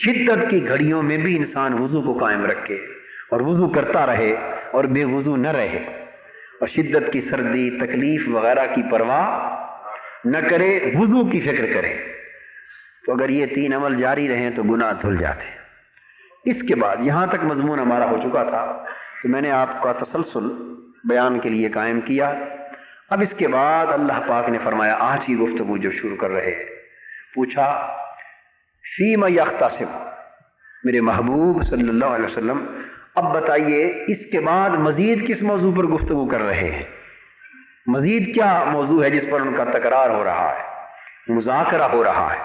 شدت کی گھڑیوں میں بھی انسان وضو کو قائم رکھے اور وضو کرتا رہے اور بے وضو نہ رہے، اور شدت کی سردی، تکلیف وغیرہ کی پرواہ نہ کرے، وضو کی فکر کرے. تو اگر یہ تین عمل جاری رہیں تو گناہ دھل جاتے ہیں. اس کے بعد یہاں تک مضمون ہمارا ہو چکا تھا تو میں نے آپ کا تسلسل بیان کے لیے قائم کیا. اب اس کے بعد اللہ پاک نے فرمایا آج کی گفتگو جو شروع کر رہے ہیں، پوچھا فیما یختصم، میرے محبوب صلی اللہ علیہ وسلم اب بتائیے اس کے بعد مزید کس موضوع پر گفتگو کر رہے ہیں، مزید کیا موضوع ہے جس پر ان کا تکرار ہو رہا ہے، مذاکرہ ہو رہا ہے.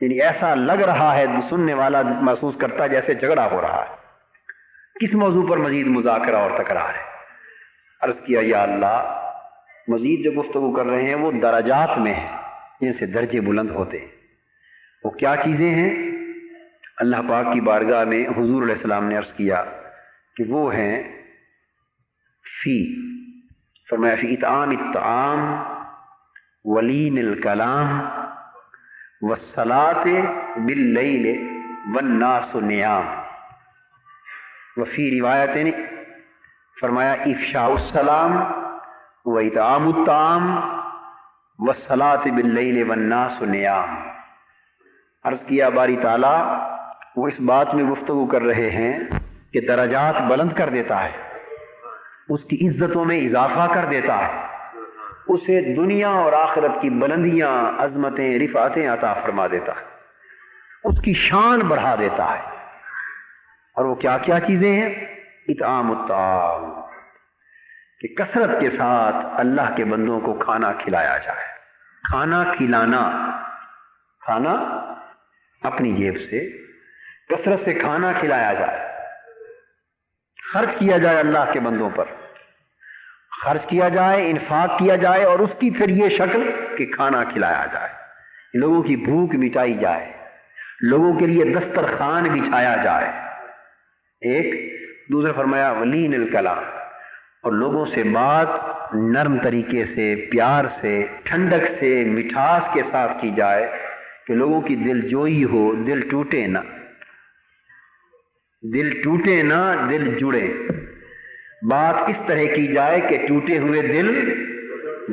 یعنی ایسا لگ رہا ہے سننے والا محسوس کرتا ہے جیسے جھگڑا ہو رہا ہے. کس موضوع پر مزید مذاکرہ اور تکرار ہے؟ عرض کیا یا اللہ مزید جو گفتگو کر رہے ہیں وہ درجات میں ہیں جن سے درجے بلند ہوتے ہیں. وہ کیا چیزیں ہیں؟ اللہ پاک کی بارگاہ میں حضور علیہ السلام نے عرض کیا کہ وہ ہیں فرمایا فی اطعام الطعام ولین الکلام والصلاة باللیل والناس نیام. وفی روایتیں فرمایا افشاء السلام و اطعام الطعام والصلاة باللیل والناس نیام. عرض کیا باری تعالیٰ وہ اس بات میں گفتگو کر رہے ہیں کہ درجات بلند کر دیتا ہے، اس کی عزتوں میں اضافہ کر دیتا ہے، اسے دنیا اور آخرت کی بلندیاں، عظمتیں، رفعتیں عطا فرما دیتا ہے، اس کی شان بڑھا دیتا ہے. اور وہ کیا کیا چیزیں ہیں؟ اطعام الطعام، کہ کثرت کے ساتھ اللہ کے بندوں کو کھانا کھلایا جائے. کھانا کھلانا، کھانا اپنی جیب سے کثرت سے کھانا کھلایا جائے، خرچ کیا جائے اللہ کے بندوں پر، خرچ کیا جائے، انفاق کیا جائے، اور اس کی پھر یہ شکل کہ کھانا کھلایا جائے، لوگوں کی بھوک مٹائی جائے، لوگوں کے لیے دسترخوان بچھایا جائے. ایک دوسرا فرمایا ولین الکلام، اور لوگوں سے بات نرم طریقے سے، پیار سے، ٹھنڈک سے، مٹھاس کے ساتھ کی جائے کہ لوگوں کی دل جوئی ہو، دل ٹوٹے نہ، دل ٹوٹے نہ، دل جڑے. بات اس طرح کی جائے کہ ٹوٹے ہوئے دل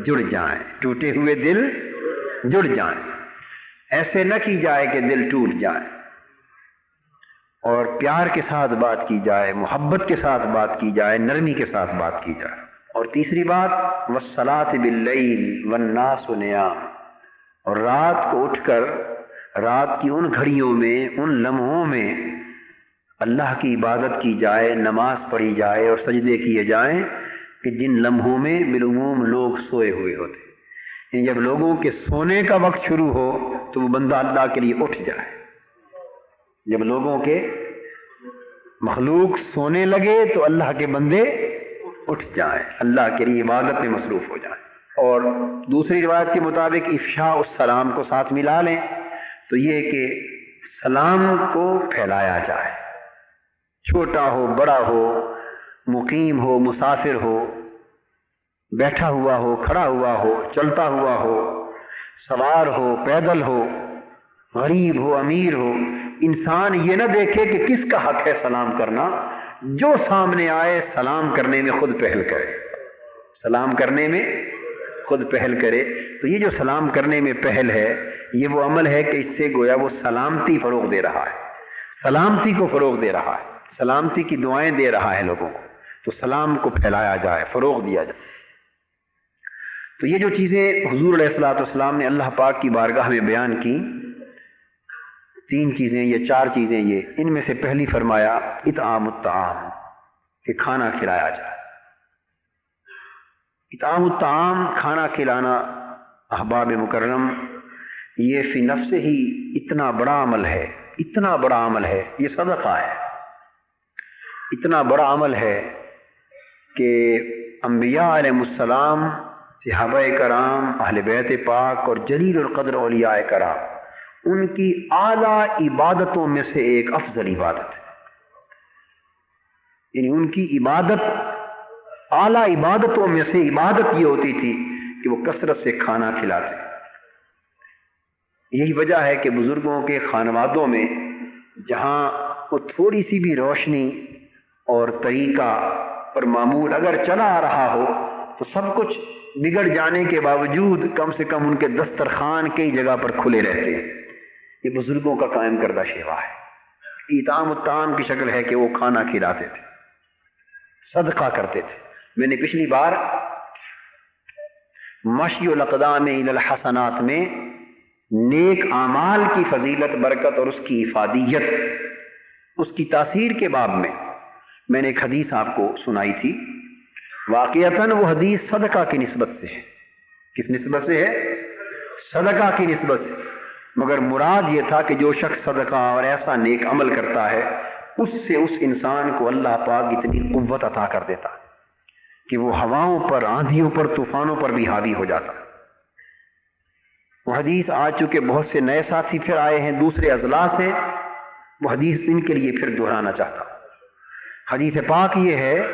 جڑ جائیں، ٹوٹے ہوئے دل جڑ جائیں. ایسے نہ کی جائے کہ دل ٹوٹ جائے. اور پیار کے ساتھ بات کی جائے، محبت کے ساتھ بات کی جائے، نرمی کے ساتھ بات کی جائے. اور تیسری بات والصلاة باللیل والناس نیام، اور رات کو اٹھ کر رات کی ان گھڑیوں میں، ان لمحوں میں اللہ کی عبادت کی جائے، نماز پڑھی جائے اور سجدے کیے جائیں کہ جن لمحوں میں بالعموم لوگ سوئے ہوئے ہوتے ہیں۔ یعنی جب لوگوں کے سونے کا وقت شروع ہو تو وہ بندہ اللہ کے لیے اٹھ جائے۔ جب لوگوں کے مخلوق سونے لگے تو اللہ کے بندے اٹھ جائیں، اللہ کے لیے عبادت میں مصروف ہو جائیں۔ اور دوسری روایت کے مطابق افشاء السلام کو ساتھ ملا لیں تو یہ کہ سلام کو پھیلایا جائے، چھوٹا ہو بڑا ہو، مقیم ہو مسافر ہو، بیٹھا ہوا ہو کھڑا ہوا ہو، چلتا ہوا ہو، سوار ہو پیدل ہو، غریب ہو امیر ہو، انسان یہ نہ دیکھے کہ کس کا حق ہے سلام کرنا، جو سامنے آئے سلام کرنے میں خود پہل کرے، سلام کرنے میں خود پہل کرے۔ تو یہ جو سلام کرنے میں پہل ہے یہ وہ عمل ہے کہ اس سے گویا وہ سلامتی فروغ دے رہا ہے، سلامتی کو فروغ دے رہا ہے، سلامتی کی دعائیں دے رہا ہے لوگوں کو۔ تو سلام کو پھیلایا جائے، فروغ دیا جائے۔ تو یہ جو چیزیں حضور علیہ الصلوۃ والسلام نے اللہ پاک کی بارگاہ میں بیان کی، تین چیزیں یہ چار چیزیں یہ، ان میں سے پہلی فرمایا اطعام الطعام، کہ کھانا کھلایا جائے۔ اطعام الطعام، کھانا کھلانا احباب مکرم، یہ فی نفس ہی اتنا بڑا عمل ہے، اتنا بڑا عمل ہے، یہ صدقہ ہے، اتنا بڑا عمل ہے کہ انبیاء علیہ السلام، صحابہ کرام، اہل بیت پاک اور جلیل القدر اولیاء کرام، ان کی اعلیٰ عبادتوں میں سے ایک افضل عبادت ہے۔ یعنی ان کی عبادت، اعلیٰ عبادتوں میں سے عبادت یہ ہوتی تھی کہ وہ کثرت سے کھانا کھلاتے۔ یہی وجہ ہے کہ بزرگوں کے خانوادوں میں جہاں وہ تھوڑی سی بھی روشنی اور طریقہ اور معمول اگر چلا آ رہا ہو تو سب کچھ بگڑ جانے کے باوجود کم سے کم ان کے دسترخوان کئی جگہ پر کھلے رہتے ہیں۔ یہ بزرگوں کا قائم کردہ شیوا ہے۔ اطعام الطعام کی شکل ہے کہ وہ کھانا کھلاتے تھے، صدقہ کرتے تھے۔ میں نے پچھلی بار مشی الاقدام الی الحسنات میں نیک اعمال کی فضیلت، برکت اور اس کی افادیت، اس کی تاثیر کے باب میں نے ایک حدیث آپ کو سنائی تھی۔ واقعتاً وہ حدیث صدقہ کی نسبت سے ہے۔ کس نسبت سے ہے؟ صدقہ کی نسبت سے، مگر مراد یہ تھا کہ جو شخص صدقہ اور ایسا نیک عمل کرتا ہے اس سے اس انسان کو اللہ پاک اتنی قوت عطا کر دیتا کہ وہ ہواؤں پر، آندھیوں پر، طوفانوں پر بھی حاوی ہو جاتا۔ وہ حدیث آج چونکہ بہت سے نئے ساتھی پھر آئے ہیں دوسرے اضلاع سے، وہ حدیث ان کے لیے پھر دہرانا چاہتا۔ حدیث پاک یہ ہے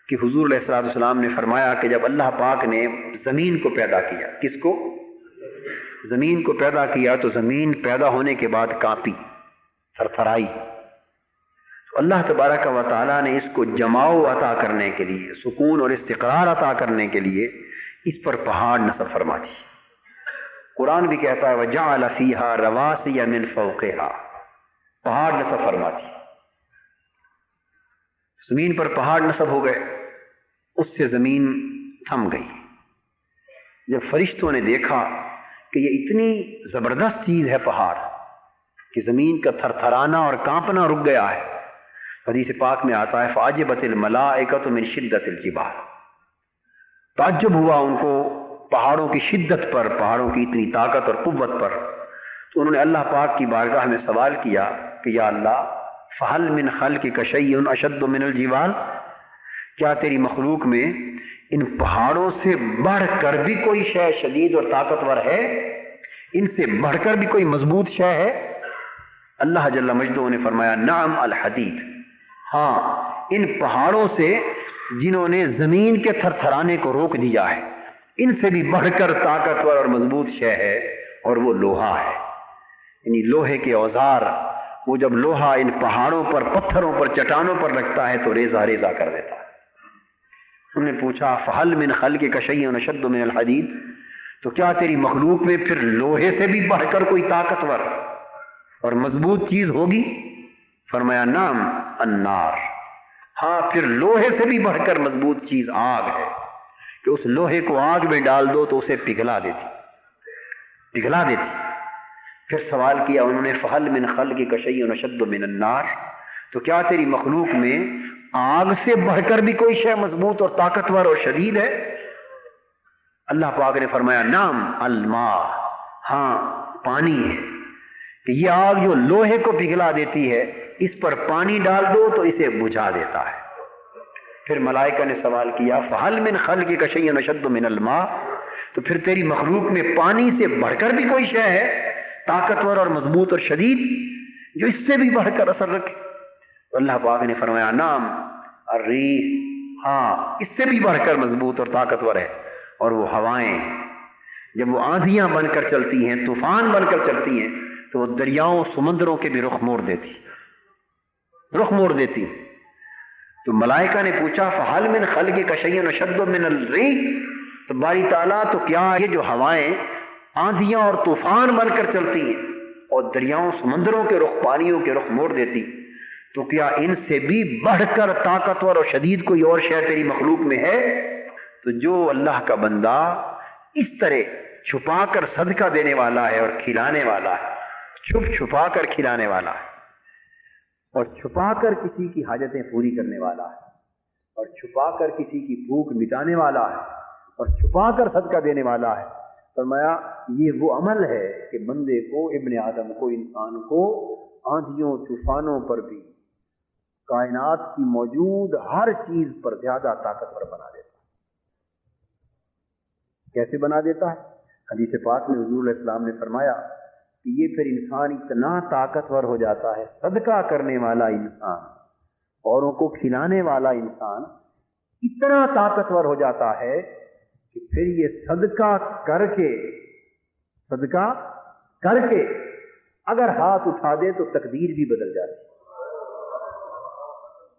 کہ حضور علیہ الصلوۃ والسلام نے فرمایا کہ جب اللہ پاک نے زمین کو پیدا کیا، کس کو؟ زمین کو پیدا کیا، تو زمین پیدا ہونے کے بعد کانپی، تھرتھرائی۔ تو اللہ تبارک و تعالیٰ نے اس کو جماؤ عطا کرنے کے لیے، سکون اور استقرار عطا کرنے کے لیے اس پر پہاڑ نصب فرما دی۔ قرآن بھی کہتا ہے وَجَعَلَ فِيهَا رَوَاسِيَ مِن فَوْقِهَا، پہاڑ نصب فرما دی۔ زمین پر پہاڑ نصب ہو گئے، اس سے زمین تھم گئی۔ جب فرشتوں نے دیکھا کہ یہ اتنی زبردست چیز ہے پہاڑ کہ زمین کا تھرتھرانا اور کانپنا رک گیا ہے، حدیث پاک میں آتا ہے فَعَجِبَتِ الْمَلَائِكَةُ مِنْ شِدَّةِ الْجِبَالِ، تعجب ہوا ان کو پہاڑوں کی شدت پر، پہاڑوں کی اتنی طاقت اور قوت پر۔ تو انہوں نے اللہ پاک کی بارگاہ میں سوال کیا کہ یا اللہ فَهَلْ مِنْ خَلْقِكَ شَيْءٌ أَشَدُّ مِنَ الْجِبَالِ، کیا تیری مخلوق میں ان پہاڑوں سے بڑھ کر بھی کوئی شے شدید اور طاقتور ہے؟ ان سے بڑھ کر بھی کوئی مضبوط شے ہے؟ اللہ جل مجدہ نے فرمایا نعم الحدید، ہاں ان پہاڑوں سے جنہوں نے زمین کے تھرتھرانے کو روک دیا ہے، ان سے بھی بڑھ کر طاقتور اور مضبوط شے ہے، اور وہ لوہا ہے۔ یعنی لوہے کے اوزار، وہ جب لوہا ان پہاڑوں پر، پتھروں پر، چٹانوں پر لگتا ہے تو ریزہ ریزہ کر دیتا ہے۔ انہوں نے پوچھا فَهَلْ مِنْ خَلْقِكَ شَيْءٌ أَشَدُّ مِنَ الْحَدِيدِ، تو کیا تیری مخلوق میں پھر لوہے سے بھی بڑھ کر کوئی طاقتور اور مضبوط چیز ہوگی؟ فرمایا نعم النار، ہاں پھر لوہے سے بھی بڑھ کر مضبوط چیز آگ ہے، کہ اس لوہے کو آگ میں ڈال دو تو اسے پگھلا دیتی۔ پھر سوال کیا انہوں نے فَهَلْ مِنْ خَلْقِكَ شَيْءٌ أَشَدُّ مِنَ النَّارِ، تو کیا تیری مخلوق میں آگ سے بڑھ کر بھی کوئی شے مضبوط اور طاقتور اور شدید ہے؟ اللہ پاک نے فرمایا نعم الماء، ہاں پانی ہے، کہ یہ آگ جو لوہے کو پگھلا دیتی ہے، اس پر پانی ڈال دو تو اسے بجھا دیتا ہے۔ پھر ملائکہ نے سوال کیا فَهَلْ مِنْ خَلْقِكَ شَيْءٌ أَشَدُّ مِنَ الْمَاءِ، تو پھر تیری مخلوق میں پانی سے بڑھ کر بھی کوئی شے ہے طاقتور اور مضبوط اور شدید جو اس سے بھی بڑھ کر اثر رکھے؟ تو اللہ پاک نے فرمایا نعم الریح، ہاں اس سے بھی بڑھ کر مضبوط اور طاقتور ہے، اور وہ ہوائیں جب وہ آندھیاں بن کر چلتی ہیں، طوفان بن کر چلتی ہیں، تو وہ دریاؤں سمندروں کے بھی رخ موڑ دیتی۔ تو ملائکہ نے پوچھا فَهَلْ مِنْ خَلْقِكَ شَيْءٌ أَشَدُّ مِنَ الرِّيحِ، تو باری تعالیٰ تو کیا یہ جو ہوائیں آندھیاں اور طوفان بن کر چلتی ہیں اور دریاؤں سمندروں کے رخ، پانیوں کے رخ موڑ دیتی، تو کیا ان سے بھی بڑھ کر طاقتور اور شدید کوئی اور شے تیری مخلوق میں ہے؟ تو جو اللہ کا بندہ اس طرح چھپا کر صدقہ دینے والا ہے اور کھلانے والا ہے، چھپا کر کھلانے والا ہے، اور چھپا کر کسی کی حاجتیں پوری کرنے والا ہے، اور چھپا کر کسی کی بھوک مٹانے والا ہے، اور چھپا کر صدقہ دینے والا ہے، فرمایا یہ وہ عمل ہے کہ بندے کو، ابن آدم کو، انسان کو آندھیوں طوفانوں پر بھی، کائنات کی موجود ہر چیز پر زیادہ طاقتور بنا دیتا ہے۔ کیسے بنا دیتا ہے؟ حدیث پاک میں حضور علیہ السلام نے فرمایا کہ یہ پھر انسان اتنا طاقتور ہو جاتا ہے، صدقہ کرنے والا انسان، اوروں کو کھلانے والا انسان اتنا طاقتور ہو جاتا ہے کہ پھر یہ صدقہ کر کے اگر ہاتھ اٹھا دے تو تقدیر بھی بدل جاتی ہے۔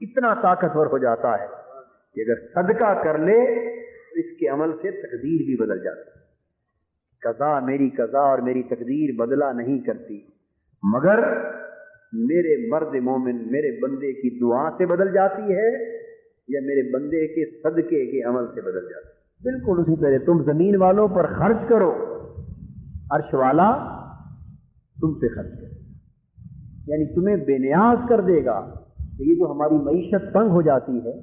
اتنا طاقتور ہو جاتا ہے کہ اگر صدقہ کر لے تو اس کے عمل سے تقدیر بھی بدل جاتی ہے۔ قضا اور میری تقدیر بدلا نہیں کرتی، مگر میرے مرد مومن، میرے بندے کی دعا سے بدل جاتی ہے یا میرے بندے کے صدقے کے عمل سے بدل جاتی ہے۔ بالکل اسی طرح تم زمین والوں پر خرچ کرو، عرش والا تم پہ خرچ کرے، یعنی تمہیں بے نیاز کر دے گا۔ کہ یہ جو ہماری معیشت تنگ ہو جاتی ہے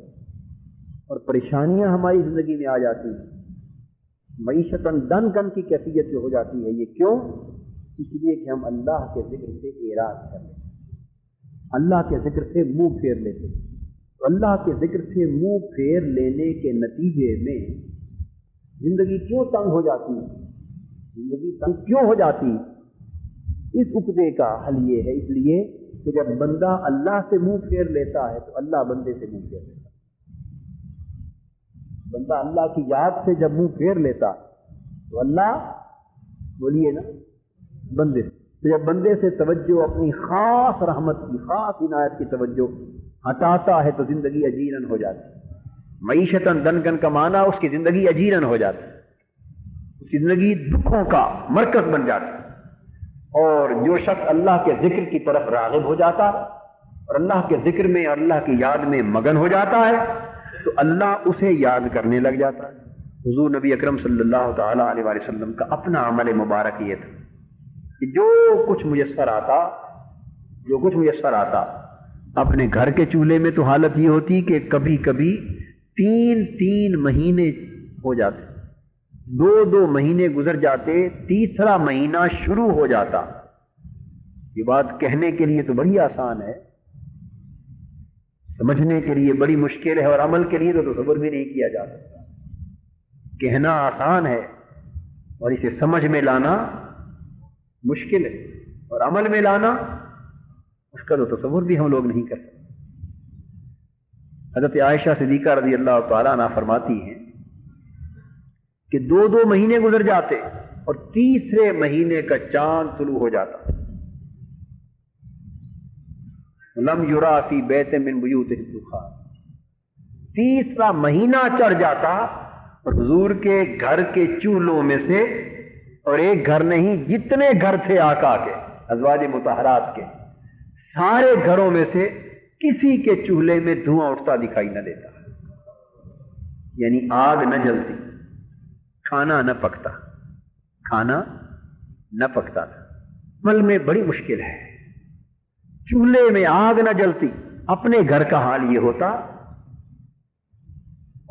اور پریشانیاں ہماری زندگی میں آ جاتی ہیں، معیشت دن کن کی کیفیت جو ہو جاتی ہے، یہ کیوں؟ اس لیے کہ ہم اللہ کے ذکر سے اعراض کر لیتے ہیں، اللہ کے ذکر سے منہ پھیر لیتے ہیں۔ اللہ کے ذکر سے منہ پھیر لینے کے نتیجے میں زندگی کیوں تنگ ہو جاتی ہے؟ زندگی تنگ کیوں ہو جاتی؟ اس عقدے کا حل یہ ہے، اس لیے کہ جب بندہ اللہ سے منہ پھیر لیتا ہے تو اللہ بندے سے منہ پھیر لیتا ہے۔ بندہ اللہ کی یاد سے جب منہ پھیر لیتا تو اللہ، بولیے نا، بندے سے، تو جب بندے سے توجہ اپنی خاص رحمت کی، خاص عنایت کی توجہ ہٹاتا ہے تو زندگی اجیرن ہو جاتی ہے۔ معیشتاً دنگن کا معنی اس کی زندگی اجیرن ہو جاتی ہے، اس کی زندگی دکھوں کا مرکز بن جاتی ہے۔ اور جو شخص اللہ کے ذکر کی طرف راغب ہو جاتا ہے اور اللہ کے ذکر میں اور اللہ کی یاد میں مگن ہو جاتا ہے تو اللہ اسے یاد کرنے لگ جاتا ہے۔ حضور نبی اکرم صلی اللہ تعالی علیہ وآلہ وسلم کا اپنا عمل مبارک یہ تھا کہ جو کچھ میسر آتا اپنے گھر کے چولہے میں تو حالت یہ ہوتی کہ کبھی کبھی 3 مہینے ہو جاتے، 2 مہینے گزر جاتے، تیسرا مہینہ شروع ہو جاتا۔ یہ بات کہنے کے لیے تو بڑی آسان ہے، سمجھنے کے لیے بڑی مشکل ہے، اور عمل کے لیے تو تصور بھی نہیں کیا جا سکتا۔ کہنا آسان ہے اور اسے سمجھ میں لانا مشکل ہے، اور عمل میں لانا اس کا تو تصور بھی ہم لوگ نہیں کر سکتے۔ حضرت عائشہ صدیقہ رضی اللہ تعالیٰ عنہا فرماتی ہیں کہ 2 مہینے گزر جاتے اور تیسرے مہینے کا چاند طلوع ہو جاتا۔ لم یرا فی بیت من بیوتہ الدخان، تیسرا مہینہ چڑھ جاتا اور حضور کے گھر کے چولہوں میں سے، اور ایک گھر نہیں، جتنے گھر تھے آقا کے، ازواج مطہرات کے، سارے گھروں میں سے کسی کے چولہے میں دھواں اٹھتا دکھائی نہ دیتا، یعنی آگ نہ جلتی، کھانا نہ پکتا تھا۔ عمل میں بڑی مشکل ہے، چولہے میں آگ نہ جلتی، اپنے گھر کا حال یہ ہوتا،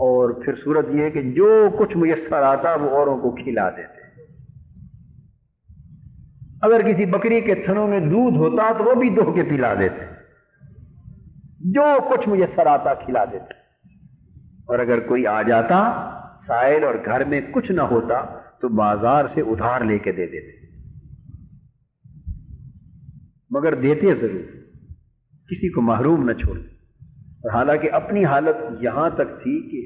اور پھر صورت یہ ہے کہ جو کچھ میسر آتا وہ اوروں کو کھلا دیتے۔ اگر کسی بکری کے تھنوں میں دودھ ہوتا تو وہ بھی دو کے پلا دیتے، جو کچھ میسر آتا کھلا دیتے۔ اور اگر کوئی آ جاتا سائل اور گھر میں کچھ نہ ہوتا تو بازار سے ادھار لے کے دے دیتے، مگر دیتے ضرور، کسی کو محروم نہ چھوڑتے۔ اور حالانکہ اپنی حالت یہاں تک تھی کہ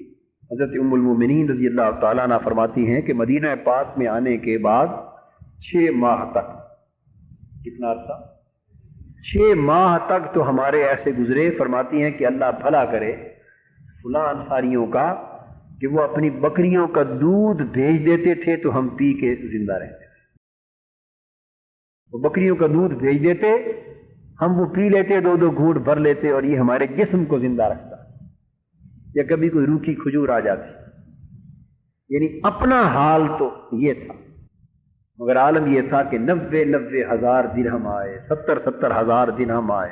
حضرت ام المومنین رضی اللہ تعالیٰ عنہ فرماتی ہیں کہ مدینہ پاک میں آنے کے بعد 6 ماہ تک، کتنا عرصہ؟ 6 ماہ تک تو ہمارے ایسے گزرے، فرماتی ہیں کہ اللہ بھلا کرے فلاں انصاریوں کا کہ وہ اپنی بکریوں کا دودھ بھیج دیتے تھے تو ہم پی کے زندہ رہتے تھے۔ وہ بکریوں کا دودھ بھیج دیتے، ہم وہ پی لیتے، 2 گھونٹ بھر لیتے، اور یہ ہمارے جسم کو زندہ رکھتا۔ یا کبھی کوئی روکھی کھجور آ جاتی، یعنی اپنا حال تو یہ تھا، مگر عالم یہ تھا کہ 90 ہزار درہم آئے، 70 ہزار درہم آئے،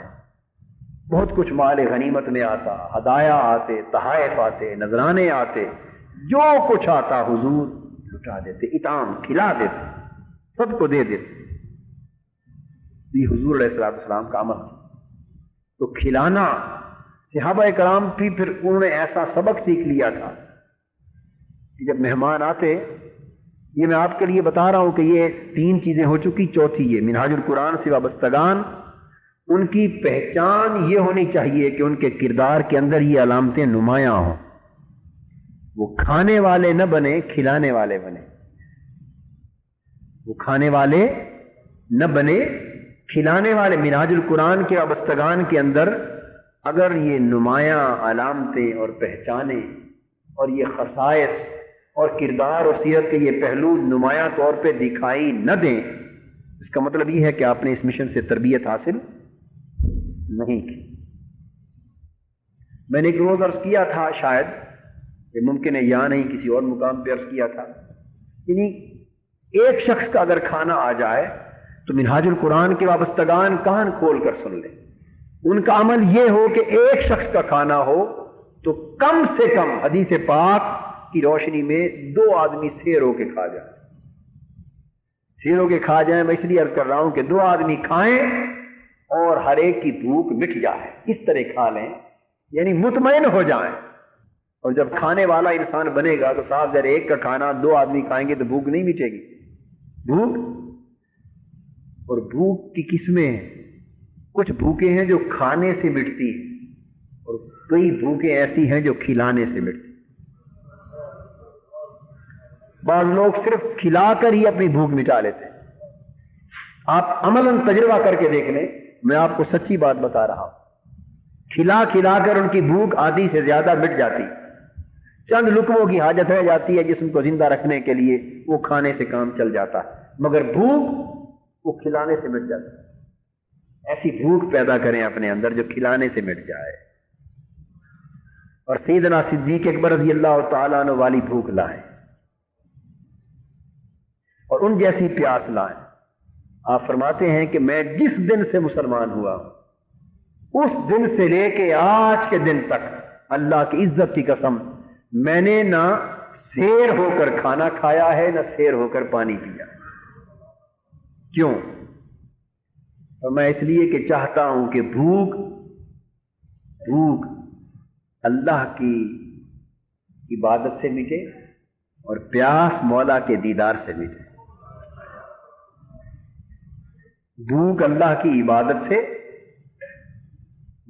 بہت کچھ مال غنیمت میں آتا، ہدایا آتے، تحائف آتے، نذرانے آتے، جو کچھ آتا حضور لٹا دیتے، اطعام کھلا دیتے، سب کو دے دیتے۔ یہ حضور علیہ السلام کا عمل تھا۔ تو کھلانا، صحابہ کرام بھی پھر انہوں نے ایسا سبق سیکھ لیا تھا کہ جب مہمان آتے، یہ میں آپ کے لیے بتا رہا ہوں کہ یہ 3 چیزیں ہو چکی، چوتھی یہ منہاج القرآن سے وابستگان، ان کی پہچان یہ ہونی چاہیے کہ ان کے کردار کے اندر یہ علامتیں نمایاں ہوں، وہ کھانے والے نہ بنے، کھلانے والے بنے، وہ کھانے والے نہ بنے، کھلانے والے۔ منہاج القرآن کے وابستگان کے اندر اگر یہ نمایاں علامتیں اور پہچانیں اور یہ خصائص اور کردار اور سیرت کے یہ پہلو نمایاں طور پہ دکھائی نہ دیں، اس کا مطلب یہ ہے کہ آپ نے اس مشن سے تربیت حاصل نہیں کی۔ میں نے ایک روز عرض کیا تھا، شاید یہ ممکن ہے یا نہیں کسی اور مقام پہ عرض کیا تھا، یعنی ایک شخص کا اگر کھانا آ جائے تو منہاج القرآن کے وابستگان کان کھول کر سن لیں، ان کا عمل یہ ہو کہ ایک شخص کا کھانا ہو تو کم سے کم حدیث پاک کی روشنی میں 2 آدمی سیر ہو کے کھا جائیں، سیر ہو کے کھا جائیں۔ میں اس لیے عرض کر رہا ہوں کہ 2 آدمی کھائیں اور ہر ایک کی بھوک مٹ جائے، اس طرح کھا لیں، یعنی مطمئن ہو جائیں۔ اور جب کھانے والا انسان بنے گا تو صاحب اگر ایک کا کھانا 2 آدمی کھائیں گے تو بھوک نہیں مٹے گی، بھوک۔ اور بھوک کی قسمیں ہیں، کچھ بھوکیں ہیں جو کھانے سے مٹتی ہیں، اور کئی بھوکیں ایسی ہیں جو کھلانے سے مٹتی۔ بعض لوگ صرف کھلا کر ہی اپنی بھوک مٹا لیتے ہیں۔ آپ عملاً تجربہ کر کے دیکھ لیں، میں آپ کو سچی بات بتا رہا ہوں، کھلا کھلا کر ان کی بھوک آدھی سے زیادہ مٹ جاتی، چند لقموں کی حاجت رہ جاتی ہے جسم کو زندہ رکھنے کے لیے، وہ کھانے سے کام چل جاتا ہے، مگر بھوک وہ کھلانے سے مٹ جاتی ہے۔ ایسی بھوک پیدا کریں اپنے اندر جو کھلانے سے مٹ جائے، اور سیدنا صدیق اکبر رضی اللہ تعالیٰ عنہ والی بھوک لائیں اور ان جیسی پیاس لائیں۔ آپ فرماتے ہیں کہ میں جس دن سے مسلمان ہوا اس دن سے لے کے آج کے دن تک اللہ کی عزت کی قسم میں نے نہ سیر ہو کر کھانا کھایا ہے نہ سیر ہو کر پانی پیا۔ کیوں؟ اور میں اس لیے کہ چاہتا ہوں کہ بھوک اللہ کی عبادت سے مٹے اور پیاس مولا کے دیدار سے مٹے۔ بھوک اللہ کی عبادت سے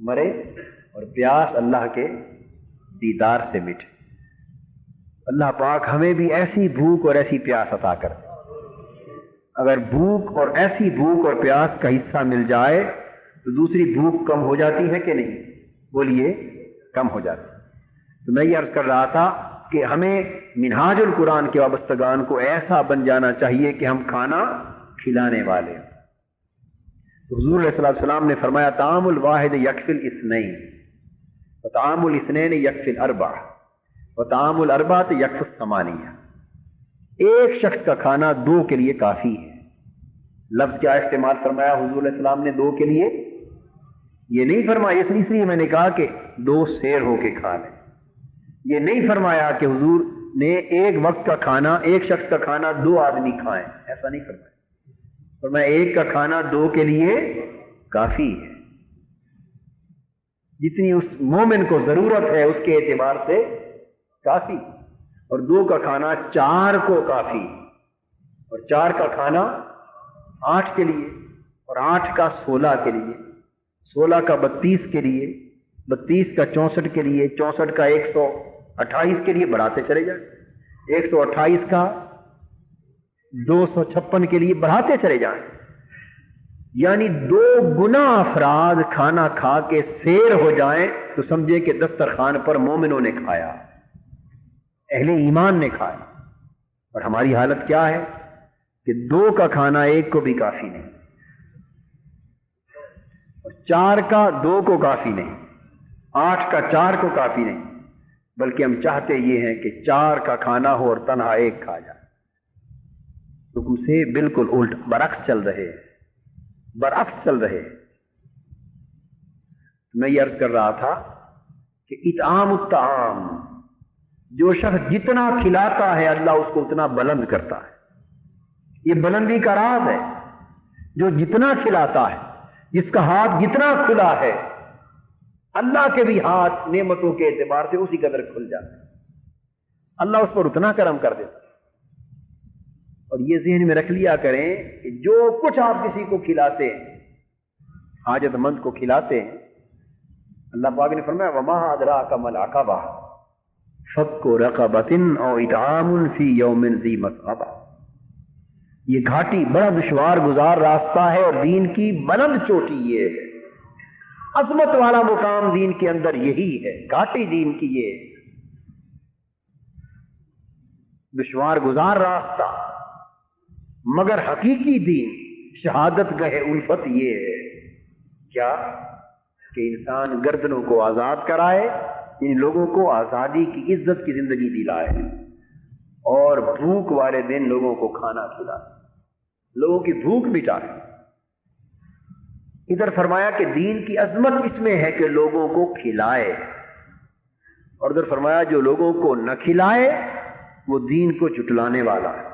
مرے اور پیاس اللہ کے دیدار سے مٹے۔ اللہ پاک ہمیں بھی ایسی بھوک اور ایسی پیاس عطا کر دے۔ اگر بھوک اور ایسی بھوک اور پیاس کا حصہ مل جائے تو دوسری بھوک کم ہو جاتی ہے کہ نہیں؟ بولیے، کم ہو جاتی۔ تو میں یہ عرض کر رہا تھا کہ ہمیں منہاج القرآن کے وابستگان کو ایسا بن جانا چاہیے کہ ہم کھانا کھلانے والے ہیں۔ حضور علیہ السلام نے فرمایا طعام الواحد یکفی الاثنین وطعام الاثنین یکفی الاربع وطعام الاربعۃ یکفی الثمانیہ۔ ایک شخص کا کھانا 2 کے لیے کافی ہے۔ لفظ کیا استعمال فرمایا حضور علیہ السلام نے 2 کے لیے؟ یہ نہیں فرمایا، اس لیے میں نے کہا کہ 2 سیر ہو کے کھا لیں. یہ نہیں فرمایا کہ حضور نے ایک وقت کا کھانا، ایک شخص کا کھانا 2 آدمی کھائیں، ایسا نہیں فرمایا. فرمایا ایک کا کھانا 2 کے لیے کافی ہے. جتنی اس مومن کو ضرورت ہے اس کے اعتبار سے کافی، اور 2 کا کھانا 4 کو کافی، اور 4 کا کھانا 8 کے لیے، اور 8 کا 16 کے لیے، 16 کا 32 کے لیے، 32 کا 64 کے لیے، 64 کا 128 کے لیے، بڑھاتے چلے جائیں. 128 کا 256 کے لیے بڑھاتے چلے جائیں. یعنی 2 گنا افراد کھانا کھا کے سیر ہو جائیں تو سمجھے کہ دسترخوان پر مومنوں نے کھایا، اہل ایمان نے کھایا. اور ہماری حالت کیا ہے کہ 2 کا کھانا 1 کو بھی کافی نہیں، اور 4 کا 2 کو کافی نہیں، 8 کا 4 کو کافی نہیں، بلکہ ہم چاہتے یہ ہیں کہ 4 کا کھانا ہو اور تنہا 1 کھا جائے. حکم سے بالکل الٹ، برعکس چل رہے، برعکس چل رہے. میں یہ عرض کر رہا تھا کہ اطعام الطعام، جو شخص جتنا کھلاتا ہے اللہ اس کو اتنا بلند کرتا ہے. یہ بلندی کا راز ہے. جو جتنا کھلاتا ہے، جس کا ہاتھ جتنا کھلا ہے، اللہ کے بھی ہاتھ نعمتوں کے اعتبار سے اسی قدر کھل جاتا ہے. اللہ اس پر اتنا کرم کر دیتا ہے. اور یہ ذہن میں رکھ لیا کریں کہ جو کچھ آپ کسی کو کھلاتے ہیں، حاجت مند کو کھلاتے ہیں، اللہ پاک نے فرمایا وما ادراک ما العقبہ فک رقبۃ او اطعام فی یوم ذی مسغبہ. یہ گھاٹی بڑا دشوار گزار راستہ ہے، اور دین کی بلند چوٹی یہ ہے. عظمت والا مقام دین کے اندر یہی ہے. گھاٹی دین کی یہ ہے، دشوار گزار راستہ، مگر حقیقی دین شہادت گہ الفت یہ ہے کیا کہ انسان گردنوں کو آزاد کرائے، ان لوگوں کو آزادی کی عزت کی زندگی دلائے، اور بھوک والے دن لوگوں کو کھانا کھلائے، لوگوں کی بھوک مٹائے. ادھر فرمایا کہ دین کی عظمت اس میں ہے کہ لوگوں کو کھلائے، اور ادھر فرمایا جو لوگوں کو نہ کھلائے وہ دین کو جھٹلانے والا ہے.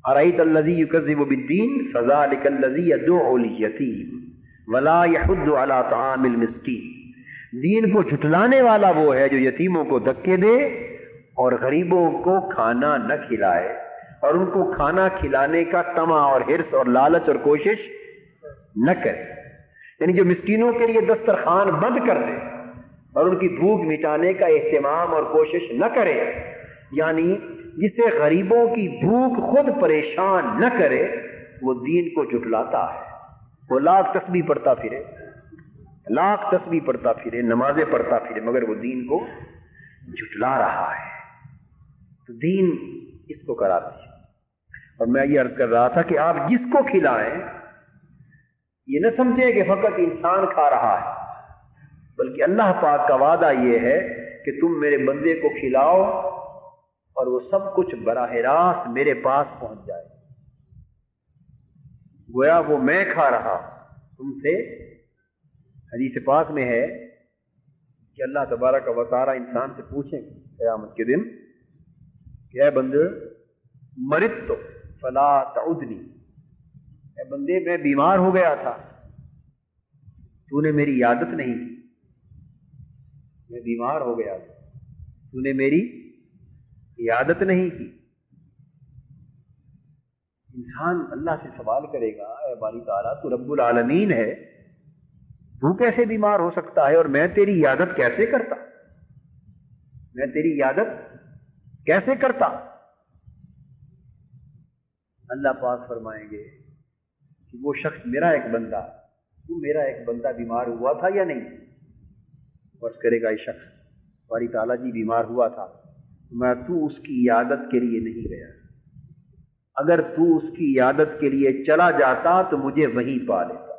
ارأیت الذی یکذب بالدین فذلک الذی یدعو الیتیم ولا یحض علی طعام المسکین. دین کو جھٹلانے والا وہ ہے جو یتیموں کو دھکے دے اور غریبوں کو کھانا نہ کھلائے، اور ان کو کھانا کھلانے کا طمع اور حرص اور لالچ اور کوشش نہ کرے. یعنی جو مسکینوں کے لیے دسترخوان بند کر دے اور ان کی بھوک مٹانے کا اہتمام اور کوشش نہ کرے، یعنی جسے غریبوں کی بھوک خود پریشان نہ کرے، وہ دین کو جھٹلاتا ہے. وہ لاکھ تسبیح پڑھتا پھرے، لاکھ تسبیح پڑھتا پھرے، نمازیں پڑھتا پھرے، مگر وہ دین کو جھٹلا رہا ہے. تو دین اس کو کراتی ہے. اور میں یہ عرض کر رہا تھا کہ آپ جس کو کھلائیں یہ نہ سمجھیں کہ فقط انسان کھا رہا ہے، بلکہ اللہ پاک کا وعدہ یہ ہے کہ تم میرے بندے کو کھلاؤ اور وہ سب کچھ براہ راست میرے پاس پہنچ جائے. گویا وہ میں کھا رہا تم سے. حدیث پاک میں ہے کہ اللہ تبارک و تعالی انسان سے پوچھیں قیامت کے دن کہ اے بندے مرضت فلا تعدنی، اے بندے میں بیمار ہو گیا تھا، تو نے میری عیادت نہیں کی. میں بیمار ہو گیا تھا، تو نے میری عیادت نہیں کی. انسان اللہ سے سوال کرے گا اے باری تعالیٰ تو رب العالمین ہے، تو کیسے بیمار ہو سکتا ہے اور میں تیری عیادت کیسے کرتا، میں تیری عیادت کیسے کرتا. اللہ پاک فرمائیں گے کہ وہ شخص میرا ایک بندہ، تو میرا ایک بندہ بیمار ہوا تھا یا نہیں؟ بس کرے گا یہ شخص باری تعالیٰ جی بیمار ہوا تھا، میں تو اس کی عیادت کے لیے نہیں گیا. اگر تو اس کی عیادت کے لیے چلا جاتا تو مجھے وہیں پا لیتا.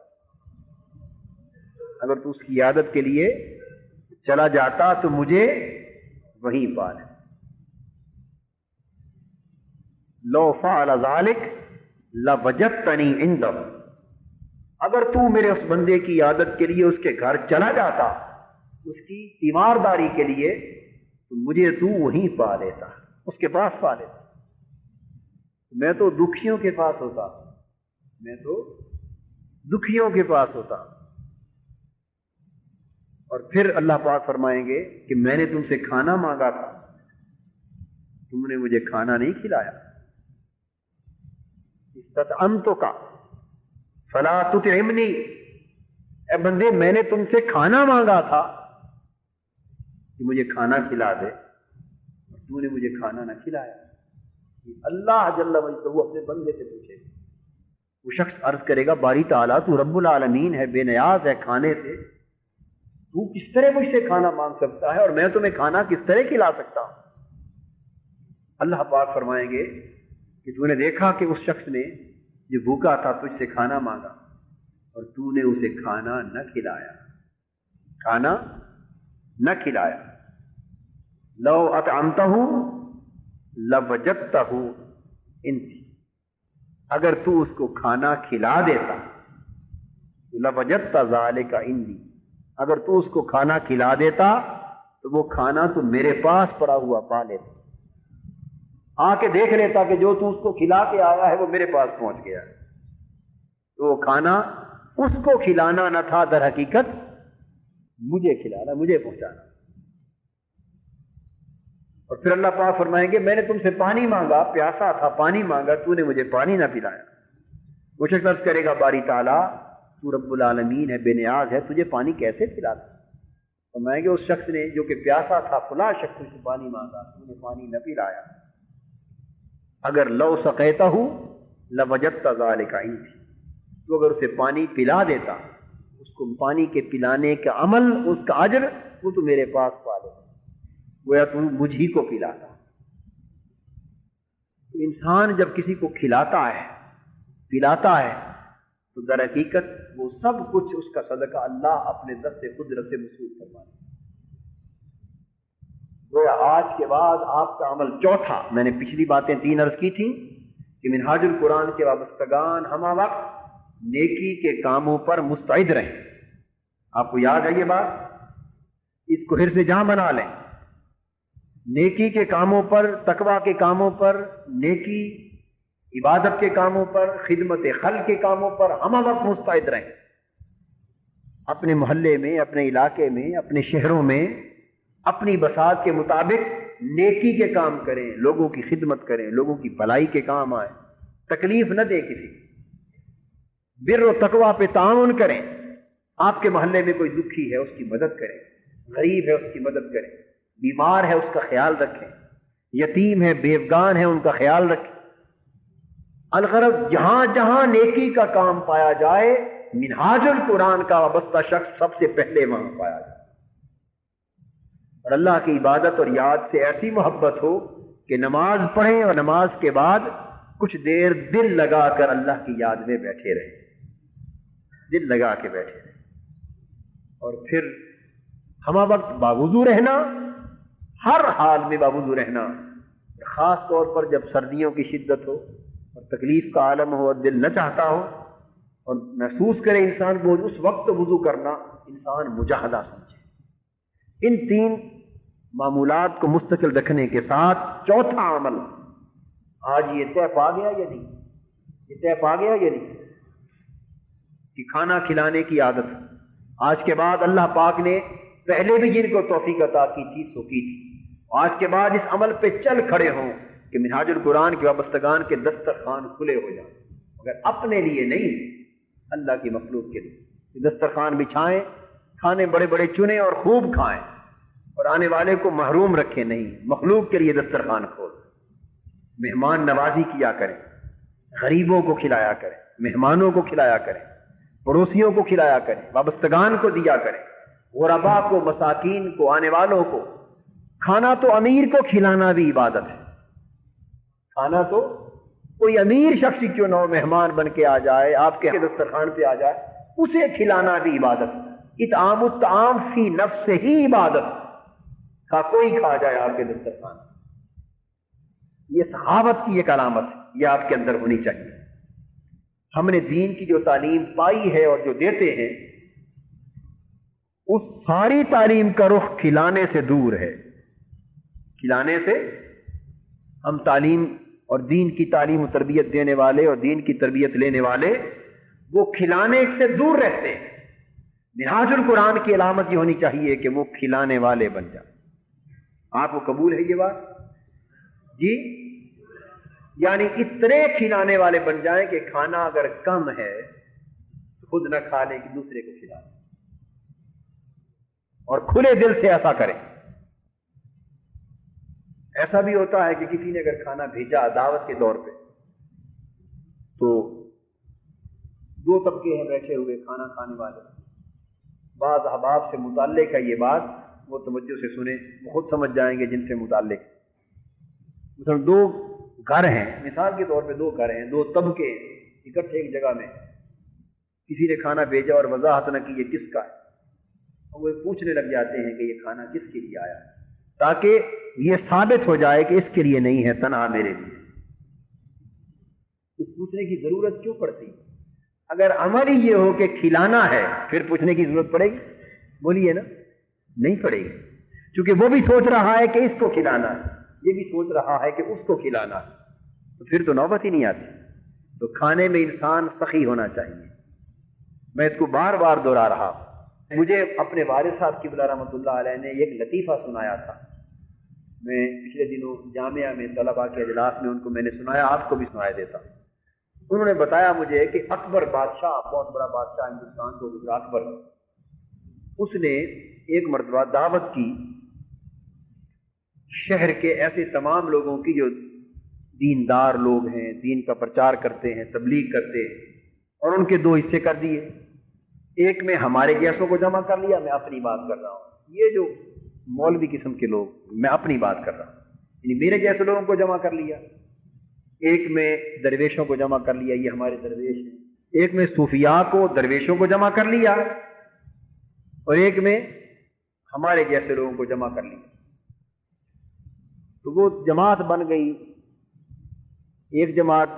اگر تو اس کی عیادت کے لیے چلا جاتا تو مجھے وہیں پا لیتا. لو فعل ذلك لوجدتنی عندہ، اگر تو میرے اس بندے کی عادت کے لیے اس کے گھر چلا جاتا، اس کی تیمارداری کے لیے، تو مجھے تو وہیں پا لیتا، اس کے پاس پا لیتا۔ میں تو دکھیوں کے پاس ہوتا، میں تو دکھیوں کے پاس ہوتا۔ اور پھر اللہ پاک فرمائیں گے کہ میں نے تم سے کھانا مانگا تھا، تم نے مجھے کھانا نہیں کھلایا۔ استطعمتک فلا تطعمنی، اے بندے میں نے تم سے کھانا مانگا تھا کہ مجھے کھانا کھلا دے، اور تو نے مجھے کھانا نہ کھلایا۔ اللہ جل وجلہ اپنے بندے سے پوچھے، وہ شخص عرض کرے گا باری تعالیٰ تو رب العالمین ہے، بے نیاز ہے کھانے سے، تو کس طرح مجھ سے کھانا مانگ سکتا ہے اور میں تمہیں کھانا کس طرح کھلا سکتا ہوں؟ اللہ پاک فرمائیں گے کہ تو نے دیکھا کہ اس شخص نے جو بھوکا تھا تجھ سے کھانا مانگا اور تو نے اسے کھانا نہ کھلایا، کھانا نہ کھلایا۔ لو اطعمتہ لوجدتہ عندی، اگر تو اس کو کھانا کھلا دیتا، لوجدت ذالک عندی، اگر تو اس کو کھانا کھلا دیتا تو وہ کھانا تو میرے پاس پڑا ہوا پا لیتا، آ کے دیکھ لیتا کہ جو تو اس کو کھلا کے آیا ہے وہ میرے پاس پہنچ گیا۔ تو وہ کھانا اس کو کھلانا نہ تھا، در حقیقت مجھے کھلانا، مجھے پہنچانا۔ اور پھر اللہ پاک فرمائیں گے میں نے تم سے پانی مانگا، پیاسا تھا، پانی مانگا، تو نے مجھے پانی نہ پلایا۔ وہ شخص عرض کرے گا باری تعالیٰ تو رب العالمین ہے، بے نیاز ہے، تجھے پانی کیسے پلاتا؟ فرمائیں گے اس شخص نے جو کہ پیاسا تھا، فلاں شخص سے پانی مانگا، تو نے پانی نہ پلایا۔ اگر لو سقیتہ لوجدت ذالک عندی، تو اگر اسے پانی پلا دیتا، اس کو پانی کے پلانے کا عمل، اس کا اجر وہ تو میرے پاس پا لیتا، گویا تو مجھ ہی کو پلاتا۔ تو انسان جب کسی کو کھلاتا ہے، پلاتا ہے، تو در حقیقت وہ سب کچھ اس کا صدقہ اللہ اپنے دست قدرت سے وصول فرماتا ہے۔ گویا آج کے بعد آپ کا عمل چوتھا، میں نے پچھلی باتیں 3 عرض کی تھیں کہ منہاج القرآن کے وابستگان ہمہ وقت نیکی کے کاموں پر مستعد رہیں۔ آپ کو یاد ہے یہ بات، اس کو حرص جاں بنا لیں، نیکی کے کاموں پر، تقویٰ کے کاموں پر، نیکی عبادت کے کاموں پر، خدمت خلق کے کاموں پر ہمہ وقت مستعد رہیں۔ اپنے محلے میں، اپنے علاقے میں، اپنے شہروں میں اپنی بساط کے مطابق نیکی کے کام کریں، لوگوں کی خدمت کریں، لوگوں کی بھلائی کے کام آئیں، تکلیف نہ دیں کسی، بر و تقویٰ پہ تعاون کریں۔ آپ کے محلے میں کوئی دکھی ہے اس کی مدد کریں، غریب ہے اس کی مدد کریں، بیمار ہے اس کا خیال رکھیں، یتیم ہے، بیوگان ہے، ان کا خیال رکھیں۔ الغرض جہاں جہاں نیکی کا کام پایا جائے، منہاج القرآن کا وابستہ شخص سب سے پہلے وہاں پایا جائے، اور اللہ کی عبادت اور یاد سے ایسی محبت ہو کہ نماز پڑھیں اور نماز کے بعد کچھ دیر دل لگا کر اللہ کی یاد میں بیٹھے رہیں، دل لگا کے بیٹھے رہیں، اور پھر ہمہ وقت باوضو رہنا، ہر حال میں باوضو رہنا، خاص طور پر جب سردیوں کی شدت ہو اور تکلیف کا عالم ہو اور دل نہ چاہتا ہو اور محسوس کرے انسان کو، اس وقت وضو کرنا انسان مجاہدہ سمجھے۔ ان 3 معمولات کو مستقل رکھنے کے ساتھ چوتھا عمل، آج یہ طے پا گیا یا نہیں؟ یہ طے پا گیا یا نہیں کہ کھانا کھلانے کی عادت؟ آج کے بعد اللہ پاک نے پہلے بھی جن کو توفیق عطا کی تھی سو کی تھی، آج کے بعد اس عمل پہ چل کھڑے ہوں کہ منہاج القرآن کے وابستگان کے دسترخوان کھلے ہو جائیں، مگر اپنے لیے نہیں، اللہ کی مخلوق کے لیے دسترخوان بچھائیں، کھانے بڑے بڑے چنیں اور خوب کھائیں، اور آنے والے کو محروم رکھیں نہیں، مخلوق کے لیے دسترخوان کھول، مہمان نوازی کیا کریں، غریبوں کو کھلایا کریں، مہمانوں کو کھلایا کریں، پڑوسیوں کو کھلایا کریں، وابستگان کو دیا کریں، غربا کو، مساکین کو، آنے والوں کو۔ کھانا تو امیر کو کھلانا بھی عبادت ہے، کھانا تو کوئی امیر شخص کیوں نہ ہو، مہمان بن کے آ جائے، آپ کے دسترخوان پہ آ جائے، اسے کھلانا بھی عبادت ہے۔ اطعام الطعام فی نفس ہی عبادت، کوئی کھا جائے آپ کے دسترخوان، یہ صحابت کی ایک علامت ہے، یہ آپ کے اندر ہونی چاہیے ہم نے دین کی جو تعلیم پائی ہے اور جو دیتے ہیں اس ساری تعلیم کا رخ کھلانے سے دور ہے. کھلانے سے ہم تعلیم اور دین کی تعلیم و تربیت دینے والے اور دین کی تربیت لینے والے وہ کھلانے سے دور رہتے ہیں. منہاج القرآن کی علامت یہ ہونی چاہیے کہ وہ کھلانے والے بن جائیں. آپ کو قبول ہے یہ بات؟ جی، یعنی اتنے کھلانے والے بن جائیں کہ کھانا اگر کم ہے تو خود نہ کھا لیں کہ دوسرے کو کھلا لیں، اور کھلے دل سے ایسا کریں. ایسا بھی ہوتا ہے کہ کسی نے اگر کھانا بھیجا دعوت کے طور پہ تو دو طبقے ہیں بیٹھے ہوئے کھانا کھانے والے. بعض احباب سے متعلق ہے یہ بات، وہ توجہ سے سنیں، وہ خود سمجھ جائیں گے جن سے متعلق. مثلا دو گھر ہیں، مثال کے طور پہ دو گھر ہیں، دو طبقے اکٹھے ایک جگہ میں. کسی نے کھانا بھیجا اور وضاحت نہ کی یہ کس کا ہے، اور وہ پوچھنے لگ جاتے ہیں کہ یہ کھانا کس کے لیے آیا ہے، تاکہ یہ ثابت ہو جائے کہ اس کے لیے نہیں ہے، تنہا میرے لیے. اس پوچھنے کی ضرورت کیوں پڑتی؟ اگر عمل ہی یہ ہو کہ کھلانا ہے پھر پوچھنے کی ضرورت پڑے گی؟ بولیے نا، نہیں پڑے گی. چونکہ وہ بھی سوچ رہا ہے کہ اس کو کھلانا ہے، یہ بھی سوچ رہا ہے کہ اس کو کھلانا ہے، تو پھر تو نوبت ہی نہیں آتی. تو کھانے میں انسان سخی ہونا چاہیے. میں اس کو بار بار دوہرا رہا ہوں. مجھے اپنے والد صاحب قبلہ رحمۃ اللہ علیہ نے ایک لطیفہ سنایا تھا. میں پچھلے دنوں جامعہ میں طلباء کے اجلاس میں ان کو میں نے سنایا، آپ کو بھی سنایا دیتا ہوں. انہوں نے بتایا مجھے کہ اکبر بادشاہ، بہت بڑا بادشاہ ہندوستان کو گزرا اکبر، اس نے ایک مرتبہ دعوت کی شہر کے ایسے تمام لوگوں کی جو دیندار لوگ ہیں، دین کا پرچار کرتے ہیں، تبلیغ کرتے ہیں، اور ان کے دو حصے کر دیے. ایک میں ہمارے جیسوں کو جمع کر لیا، میں اپنی بات کر رہا ہوں، یہ جو مولوی قسم کے لوگ، میں اپنی بات کر رہا ہوں، یعنی میرے جیسے لوگوں کو جمع کر لیا. ایک میں درویشوں کو جمع کر لیا، یہ ہمارے درویش ہیں. ایک میں صوفیاء کو، درویشوں کو جمع کر لیا، اور ایک میں ہمارے جیسے لوگوں کو جمع کر لیا. تو وہ جماعت بن گئی. ایک جماعت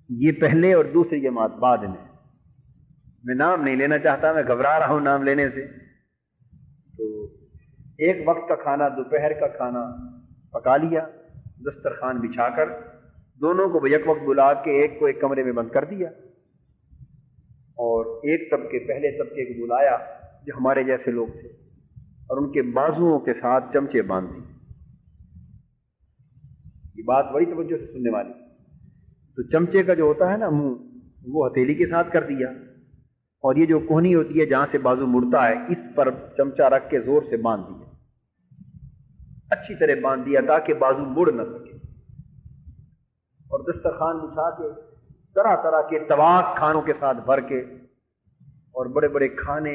یہ پہلے اور دوسری جماعت بعد میں. میں نام نہیں لینا چاہتا، میں گھبرا رہا ہوں نام لینے سے. تو ایک وقت کا کھانا، دوپہر کا کھانا پکا لیا، دسترخوان بچھا کر دونوں کو یک وقت بلا کے ایک کو ایک کمرے میں بند کر دیا، اور ایک طبقے، پہلے طبقے کو بلایا جو ہمارے جیسے لوگ تھے، اور ان کے بازوؤں کے ساتھ چمچے باندھ دیے. یہ بات بڑی توجہ سے سننے والی. تو چمچے کا جو ہوتا ہے نا منہ، وہ ہتھیلی کے ساتھ کر دیا، اور یہ جو کوہنی ہوتی ہے جہاں سے بازو مڑتا ہے، اس پر چمچہ رکھ کے زور سے باندھ دیا، اچھی طرح باندھ دیا تاکہ بازو مڑ نہ سکے. اور دسترخوان بچھا کے طرح طرح کے طباق کھانوں کے ساتھ بھر کے، اور بڑے بڑے کھانے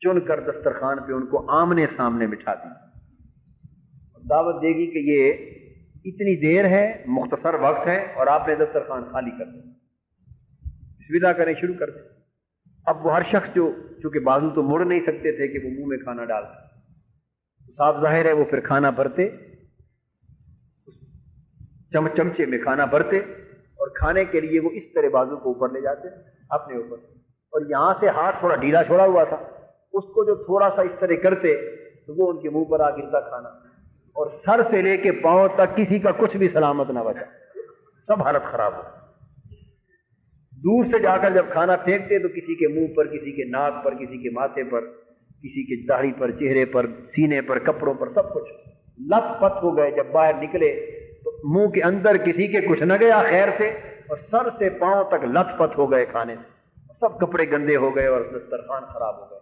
چن کر دسترخوان پہ ان کو آمنے سامنے بٹھا دی. اور دعوت دے گی کہ یہ اتنی دیر ہے، مختصر وقت ہے، اور آپ نے دسترخوان خالی کر دیں، ودا کریں، شروع کر دیں. اب وہ ہر شخص جو چونکہ بازو تو مڑ نہیں سکتے تھے کہ وہ منہ میں کھانا ڈالتے، صاف ظاہر ہے وہ پھر کھانا بھرتے، چمچے میں کھانا بھرتے، اور کھانے کے لیے وہ اس طرح بازو کو اوپر لے جاتے اپنے اوپر، اور یہاں سے ہاتھ تھوڑا ڈھیلا چھوڑا ہوا تھا، اس کو جو تھوڑا سا اس طرح کرتے تو وہ ان کے منہ پر آ گرتا کھانا، اور سر سے لے کے پاؤں تک کسی کا کچھ بھی سلامت نہ بچا، سب حالت خراب ہو. دور سے جا کر جب کھانا پھینکتے تو کسی کے منہ پر، کسی کے ناک پر، کسی کے ماتھے پر، کسی کی داڑھی پر، چہرے پر، سینے پر، کپڑوں پر، سب کچھ لت پت ہو گئے. جب باہر نکلے تو منہ کے اندر کسی کے کچھ نہ گیا خیر سے، اور سر سے پاؤں تک لت پت ہو گئے کھانے سے، سب کپڑے گندے ہو گئے اور دسترخوان خراب ہو گئے.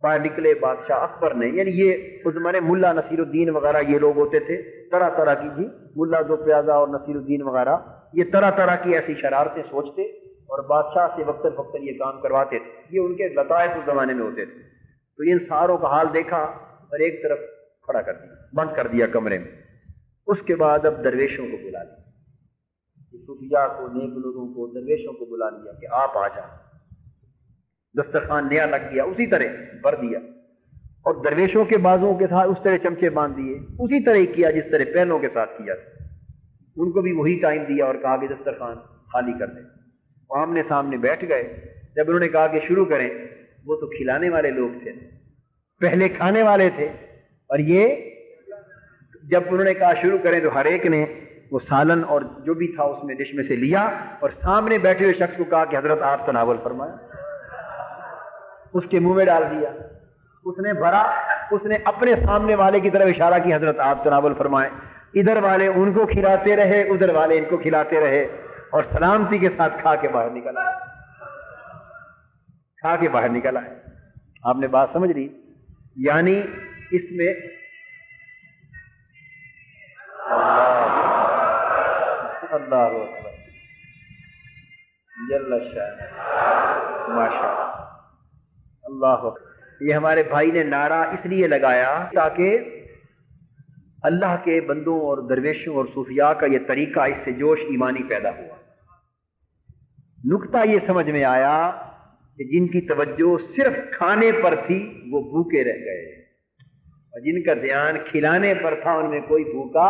باہر نکلے بادشاہ اکبر نے، یعنی یہ اس زمانے ملا نصیر الدین وغیرہ یہ لوگ ہوتے تھے، طرح طرح کی، جی ملا دو پیازا اور نصیر الدین وغیرہ، یہ طرح طرح کی ایسی شرارتیں سوچتے اور بادشاہ سے وقتاً فوقتاً یہ کام کرواتے تھے. یہ ان کے لطائف اس زمانے میں ہوتے تھے. تو ان ساروں کا حال دیکھا اور ایک طرف کھڑا کر دیا، بند کر دیا کمرے میں. اس کے بعد اب درویشوں کو بلا لیا، صوفیاء کو، نیک لوگوں کو، درویشوں کو بلا لیا کہ آپ آ جائیں. دسترخوان نیا لگ گیا، اسی طرح بھر دیا، اور درویشوں کے بازوؤں کے ساتھ اس طرح چمچے باندھ دیے، اسی طرح کیا جس طرح پہلوں کے ساتھ کیا تھا. ان کو بھی وہی ٹائم دیا اور کہا کہ دسترخوان خالی کر دیں. آمنے سامنے بیٹھ گئے. جب انہوں نے کہا کہ شروع کریں، وہ تو کھلانے والے لوگ تھے، پہلے کھانے والے تھے، اور یہ جب انہوں نے کہا شروع کریں تو ہر ایک نے وہ سالن اور جو بھی تھا اس میں ڈش میں سے لیا اور سامنے بیٹھے ہوئے شخص کو کہا کہ حضرت آپ تناول فرمائیں. اس کے منہ میں ڈال دیا. اس نے بھرا، اس نے اپنے سامنے والے کی طرف اشارہ کی حضرت آپ تناول فرمائیں. ادھر والے ان کو کھلاتے رہے، ادھر والے ان کو کھلاتے رہے، اور سلامتی کے ساتھ کھا کے باہر نکل آئے. کھا کے باہر نکل آئے. آپ نے بات سمجھ لی؟ یعنی اس میں اللہ اکبر جل شان ماشاء اللہ. یہ ہمارے بھائی نے نعرہ اس لیے لگایا تاکہ اللہ کے بندوں اور درویشوں اور صوفیاء کا یہ طریقہ، اس سے جوش ایمانی پیدا ہوا. نکتہ یہ سمجھ میں آیا کہ جن کی توجہ صرف کھانے پر تھی وہ بھوکے رہ گئے، اور جن کا دھیان کھلانے پر تھا ان میں کوئی بھوکا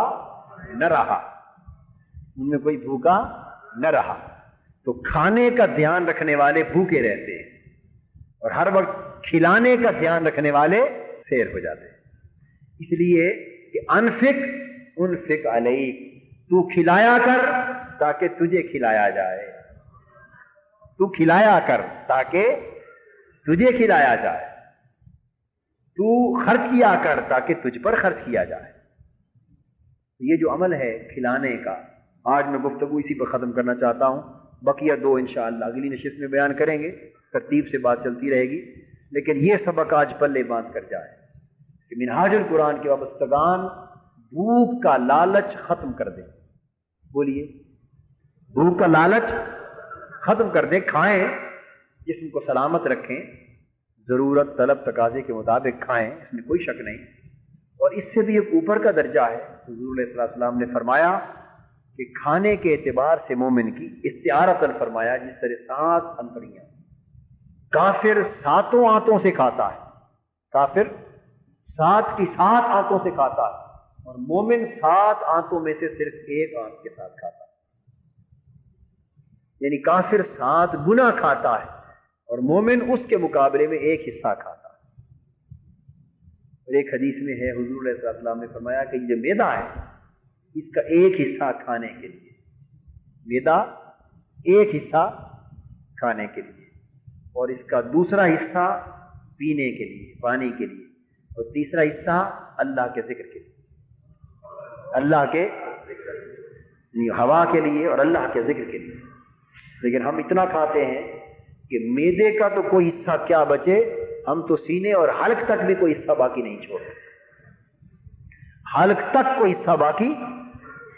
نہ رہا. ان میں کوئی بھوکا نہ رہا. تو کھانے کا دھیان رکھنے والے بھوکے رہتے ہیں، اور ہر وقت کھلانے کا دھیان رکھنے والے سیر ہو جاتے ہیں. اس لیے کہ انفق علیک، تو کھلایا کر تاکہ تجھے کھلایا جائے. تو کھلایا کر تاکہ تجھے کھلایا جائے. تو خرچ کیا کر تاکہ تجھ پر خرچ کیا جائے. یہ جو عمل ہے کھلانے کا، آج میں گفتگو اسی پر ختم کرنا چاہتا ہوں. بقیہ 2 انشاءاللہ اگلی نشست میں بیان کریں گے. ترتیب سے بات چلتی رہے گی، لیکن یہ سبق آج پلے باندھ کر جائے کہ منہاج القرآن کے وابستگان بھوک کا لالچ ختم کر دیں. بولیے، بھوک کا لالچ ختم کر دیں. کھائیں، جسم کو سلامت رکھیں، ضرورت طلب تقاضے کے مطابق کھائیں، اس میں کوئی شک نہیں. اور اس سے بھی ایک اوپر کا درجہ ہے. حضور علیہ السلام نے فرمایا کہ کھانے کے اعتبار سے مومن کی استعارتاً فرمایا، جس طرح 7 انتڑیاں. کافر 7 آنتوں سے کھاتا ہے، کافر 7 کی 7 آنتوں سے کھاتا ہے، اور مومن 7 آنتوں میں سے صرف 1 آنت کے ساتھ کھاتا ہے. یعنی کافر 7 گنا کھاتا ہے اور مومن اس کے مقابلے میں 1 حصہ کھاتا ہے. اور ایک حدیث میں ہے، حضور علیہ السلام نے فرمایا کہ یہ میدا ہے، اس کا 1 حصہ کھانے کے لیے، میدا 1 حصہ کھانے کے لیے، اور اس کا دوسرا حصہ پینے کے لیے، پانی کے لیے، اور تیسرا حصہ اللہ کے ذکر کے لیے، اللہ کے ہوا کے لیے اور اللہ کے ذکر کے لیے. لیکن ہم اتنا کھاتے ہیں کہ میدے کا تو کوئی حصہ کیا بچے، ہم تو سینے اور حلق تک بھی کوئی حصہ باقی نہیں چھوڑتے. حلق تک کوئی حصہ باقی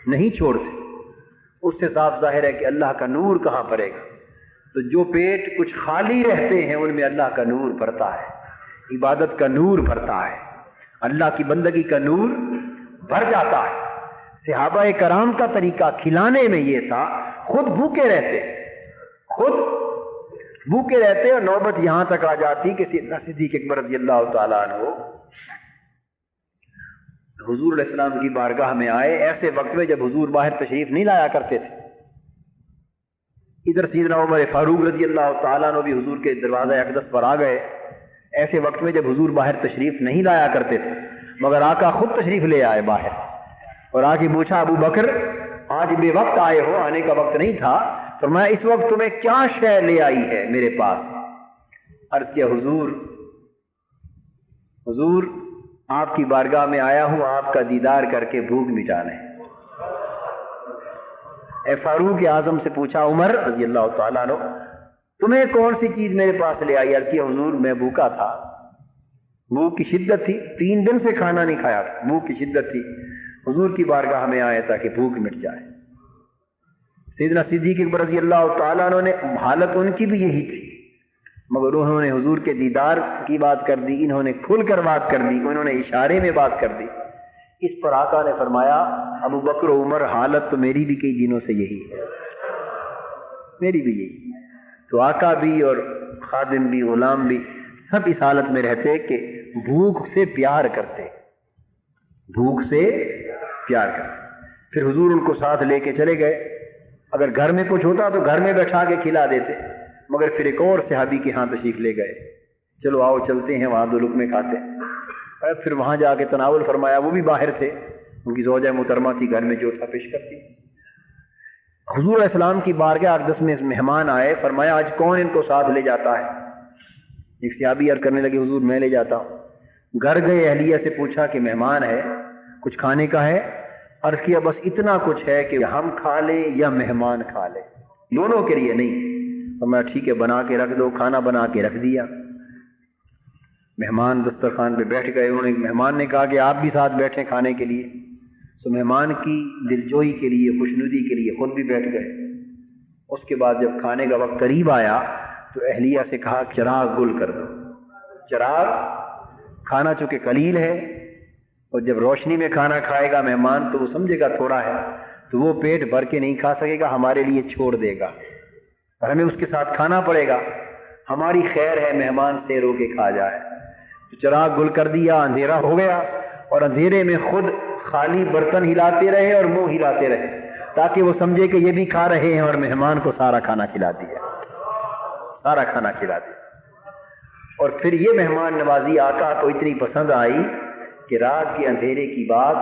نہیں چھوڑتے. اس سے صاف ظاہر ہے کہ اللہ کا نور کہاں پڑے گا. تو جو پیٹ کچھ خالی رہتے ہیں ان میں اللہ کا نور بھرتا ہے، عبادت کا نور بھرتا ہے، اللہ کی بندگی کا نور بھر جاتا ہے. صحابہ کرام کا طریقہ کھلانے میں یہ تھا، خود بھوکے رہتے، خود بھوکے رہتے، اور نوبت یہاں تک آ جاتی کہ سیدنا صدیق اکبر رضی اللہ تعالیٰ عنہ حضور علیہ السلام کی بارگاہ میں آئے ایسے وقت میں جب حضور باہر تشریف نہیں لایا کرتے تھے. ادھر سیدنا عمر فاروق رضی اللہ تعالیٰ عنہ بھی حضور کے دروازہ اقدس پر آ گئے ایسے وقت میں جب حضور باہر تشریف نہیں لایا کرتے تھے، مگر آقا خود تشریف لے آئے باہر، اور آ کے پوچھا ابو بکر آج بے وقت آئے ہو، آنے کا وقت نہیں تھا، فرمایا اس وقت تمہیں کیا شے لے آئی ہے میرے پاس؟ عرض کیا حضور آپ کی بارگاہ میں آیا ہوں آپ کا دیدار کر کے بھوک مٹانے. اے فاروق اعظم سے پوچھا عمر رضی اللہ تعالیٰ عنہ تمہیں کون سی چیز میرے پاس لے آئی؟ عرض کیا حضور میں بھوکا تھا، بھوک کی شدت تھی، 3 دن سے کھانا نہیں کھایا تھا، بھوک کی شدت تھی، حضور کی بارگاہ میں آئے تاکہ بھوک مٹ جائے. سیدنا صدیق اکبر رضی اللہ تعالیٰ عنہ نے حالت ان کی بھی یہی تھی، مگر انہوں نے حضور کے دیدار کی بات کر دی، انہوں نے کھل کر بات کر دی، انہوں نے اشارے میں بات کر دی. اس پر آقا نے فرمایا ابو بکر و عمر حالت تو میری بھی کئی دنوں سے یہی ہے، میری بھی یہی. تو آقا بھی اور خادم بھی غلام بھی سب اس حالت میں رہتے کہ بھوک سے پیار کرتے، بھوک سے پیار کرتے. پھر حضور ان کو ساتھ لے کے چلے گئے اگر گھر میں کچھ ہوتا تو گھر میں بیٹھا کے کھلا دیتے، مگر پھر ایک اور صحابی کے ہاں تشریف لے گئے، چلو آؤ چلتے ہیں وہاں 2 لقمے کھاتے ہیں۔ پھر وہاں جا کے تناول فرمایا، وہ بھی باہر تھے، ان کی زوجہ محترمہ تھی، گھر میں جو تھا پیش کرتی۔ حضور علیہ السلام کی بارگاہ اقدس میں مہمان آئے، فرمایا آج کون ان کو ساتھ لے جاتا ہے؟ ایک صحابی عرض کرنے لگے حضور میں لے جاتا ہوں۔ گھر گئے، اہلیہ سے پوچھا کہ مہمان ہے، کچھ کھانے کا ہے؟ عرض کیا بس اتنا کچھ ہے کہ ہم کھا لیں یا مہمان کھا لیں، دونوں کے لیے نہیں۔ فرمایا ٹھیک ہے بنا کے رکھ دو۔ کھانا بنا کے رکھ دیا، مہمان دسترخوان پہ بیٹھ گئے۔ مہمان نے کہا کہ آپ بھی ساتھ بیٹھیں کھانے کے لیے، تو مہمان کی دلجوئی کے لیے، خوشنودی کے لیے خود بھی بیٹھ گئے۔ اس کے بعد جب کھانے کا وقت قریب آیا تو اہلیہ سے کہا چراغ گل کر دو۔ چراغ، کھانا چونکہ قلیل ہے اور جب روشنی میں کھانا کھائے گا مہمان تو وہ سمجھے گا تھوڑا ہے، تو وہ پیٹ بھر کے نہیں کھا سکے گا، ہمارے لیے چھوڑ دے گا اور ہمیں اس کے ساتھ کھانا پڑے گا۔ ہماری خیر ہے مہمان سے رو کے کھا جائے۔ تو چراغ گل کر دیا، اندھیرا ہو گیا، اور اندھیرے میں خود خالی برتن ہلاتے رہے اور منہ ہلاتے رہے تاکہ وہ سمجھے کہ یہ بھی کھا رہے ہیں، اور مہمان کو سارا کھانا کھلا دیا، سارا کھانا کھلا دیا۔ اور پھر یہ مہمان نوازی آقا کو اتنی پسند آئی کہ رات کے اندھیرے کی بات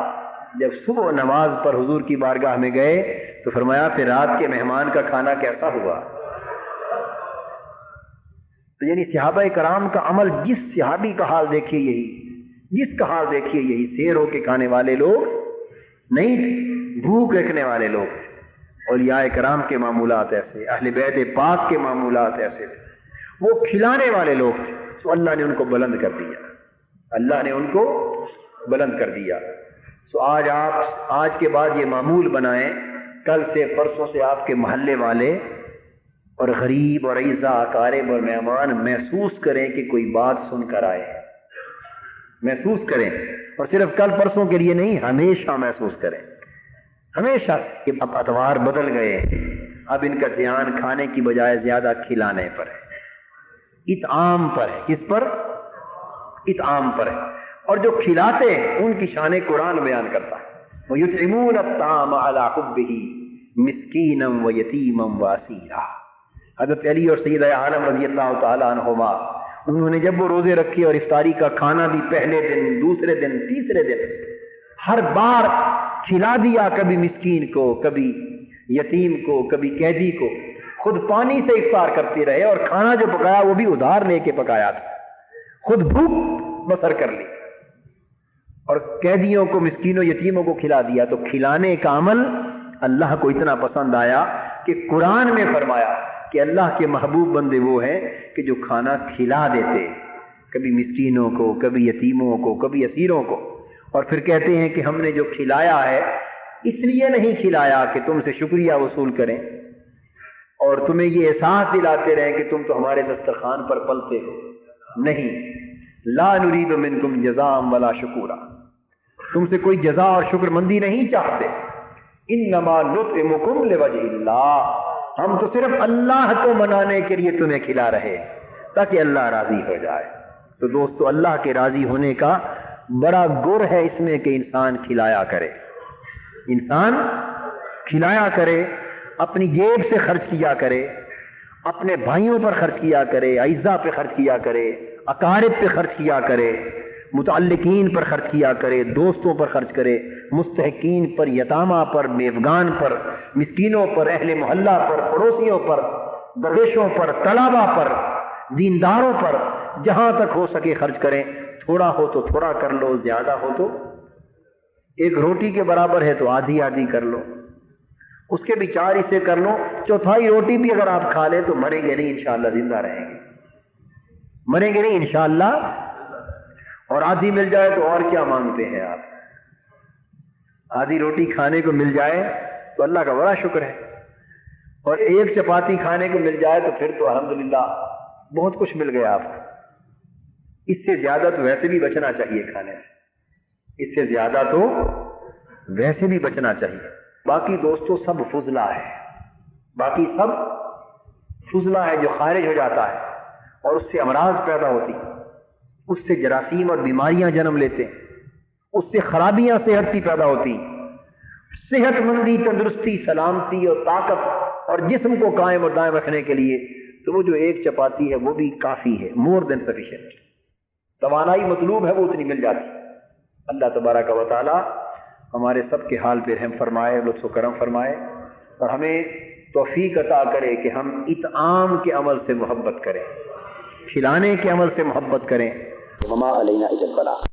جب صبح نماز پر حضور کی بارگاہ میں گئے تو فرمایا پھر رات کے مہمان کا کھانا کیسا ہوا؟ تو یعنی صحابہ کرام کا عمل، جس صحابی کا حال دیکھیے یہی، جس کا حال دیکھیے یہی، سیر ہو کے کھانے والے لوگ نہیں تھے، بھوک رکھنے والے لوگ تھے۔ اولیاء کرام کے معمولات ایسے، اہل بیت پاک کے معمولات ایسے تھے، وہ کھلانے والے لوگ تھے، تو اللہ نے ان کو بلند کر دیا، اللہ نے ان کو بلند کر دیا۔ تو آج کے بعد یہ معمول بنائیں، کل سے پرسوں سے آپ کے محلے والے اور غریب اور عزیزاں اقارب اور مہمان محسوس کریں کہ کوئی بات سن کر آئے، محسوس کریں، اور صرف کل پرسوں کے لیے نہیں، ہمیشہ محسوس کریں، ہمیشہ کہ اب اتوار بدل گئے، اب ان کا دھیان کھانے کی بجائے زیادہ کھلانے پر ہے، اطعام پر ہے۔ کس پر؟ اطعام پر ہے۔ اور جو کھلاتے ہیں ان کی شان قرآن بیان کرتا ہے، وَيُطْعِمُونَ الطَّعَامَ عَلَىٰ حُبِّهِ مِسْكِينًا وَيَتِيمًا وَأَسِيرًا۔ حضرت علی اور سیدہ عالم رضی اللہ تعالیٰ عنہما، انہوں نے جب وہ روزے رکھے اور افطاری کا کھانا بھی پہلے دن، دوسرے دن، تیسرے دن ہر بار کھلا دیا، کبھی مسکین کو، کبھی یتیم کو، کبھی قیدی کو، خود پانی سے افطار کرتے رہے، اور کھانا جو پکایا وہ بھی ادھار لے کے پکایا تھا، خود بھوک بسر کر لی، اور قیدیوں کو، مسکینوں، یتیموں کو کھلا دیا۔ تو کھلانے کا عمل اللہ کو اتنا پسند آیا کہ قرآن میں فرمایا کہ اللہ کے محبوب بندے وہ ہیں کہ جو کھانا کھلا دیتے، کبھی مسکینوں کو، کبھی یتیموں کو، کبھی اسیروں کو، اور پھر کہتے ہیں کہ ہم نے جو کھلایا ہے اس لیے نہیں کھلایا کہ تم سے شکریہ وصول کریں اور تمہیں یہ احساس دلاتے رہیں کہ تم تو ہمارے دسترخوان پر پلتے ہو، نہیں، لا نرید منکم جزاء ولا شکورا، تم سے کوئی جزا اور شکر مندی نہیں چاہتے، انما نطعمکم لوجہ اللہ، ہم تو صرف اللہ کو منانے کے لیے تمہیں کھلا رہے تاکہ اللہ راضی ہو جائے۔ تو دوستو، اللہ کے راضی ہونے کا بڑا گر ہے اس میں کہ انسان کھلایا کرے، انسان کھلایا کرے، اپنی جیب سے خرچ کیا کرے، اپنے بھائیوں پر خرچ کیا کرے، اعزاء پہ خرچ کیا کرے، اقارب پہ خرچ کیا کرے، متعلقین پر خرچ کیا کرے، دوستوں پر خرچ کرے، مستحقین پر، یتامہ پر، بیوگان پر، مسکینوں پر، اہل محلہ پر، پڑوسیوں پر، درویشوں پر، طلباء پر، دینداروں پر، جہاں تک ہو سکے خرچ کریں۔ تھوڑا ہو تو تھوڑا کر لو، زیادہ ہو تو ایک روٹی کے برابر ہے تو آدھی آدھی کر لو، اس کے بھی 4 حصے کر لو، چوتھائی روٹی بھی اگر آپ کھا لیں تو مریں گے نہیں انشاءاللہ، زندہ رہیں گے، مریں گے نہیں انشاءاللہ۔ اور آدھی مل جائے تو اور کیا مانگتے ہیں آپ؟ آدھی روٹی کھانے کو مل جائے تو اللہ کا بڑا شکر ہے، اور 1 چپاتی کھانے کو مل جائے تو پھر تو الحمدللہ بہت کچھ مل گیا آپ کو۔ اس سے زیادہ تو ویسے بھی بچنا چاہیے کھانے سے، اس سے زیادہ تو ویسے بھی بچنا چاہیے۔ باقی دوستوں سب فضلہ ہے، باقی سب فضلہ ہے جو خارج ہو جاتا ہے اور اس سے امراض پیدا ہوتی، اس سے جراثیم اور بیماریاں جنم لیتے ہیں، اس سے خرابیاں صحت کی پیدا ہوتی۔ صحت مندی، تندرستی، سلامتی اور طاقت اور جسم کو قائم اور دائم رکھنے کے لیے تو وہ جو ایک چپاتی ہے وہ بھی کافی ہے، مور دین سفیشینٹ. توانائی مطلوب ہے وہ اتنی مل جاتی. اللہ تبارک و تعالی ہمارے سب کے حال پہ رحم فرمائے، لطف و کرم فرمائے، اور ہمیں توفیق عطا کرے کہ ہم اطعام کے عمل سے محبت کریں، کھلانے کے عمل سے محبت کریں. وما علینا الا البلاغ.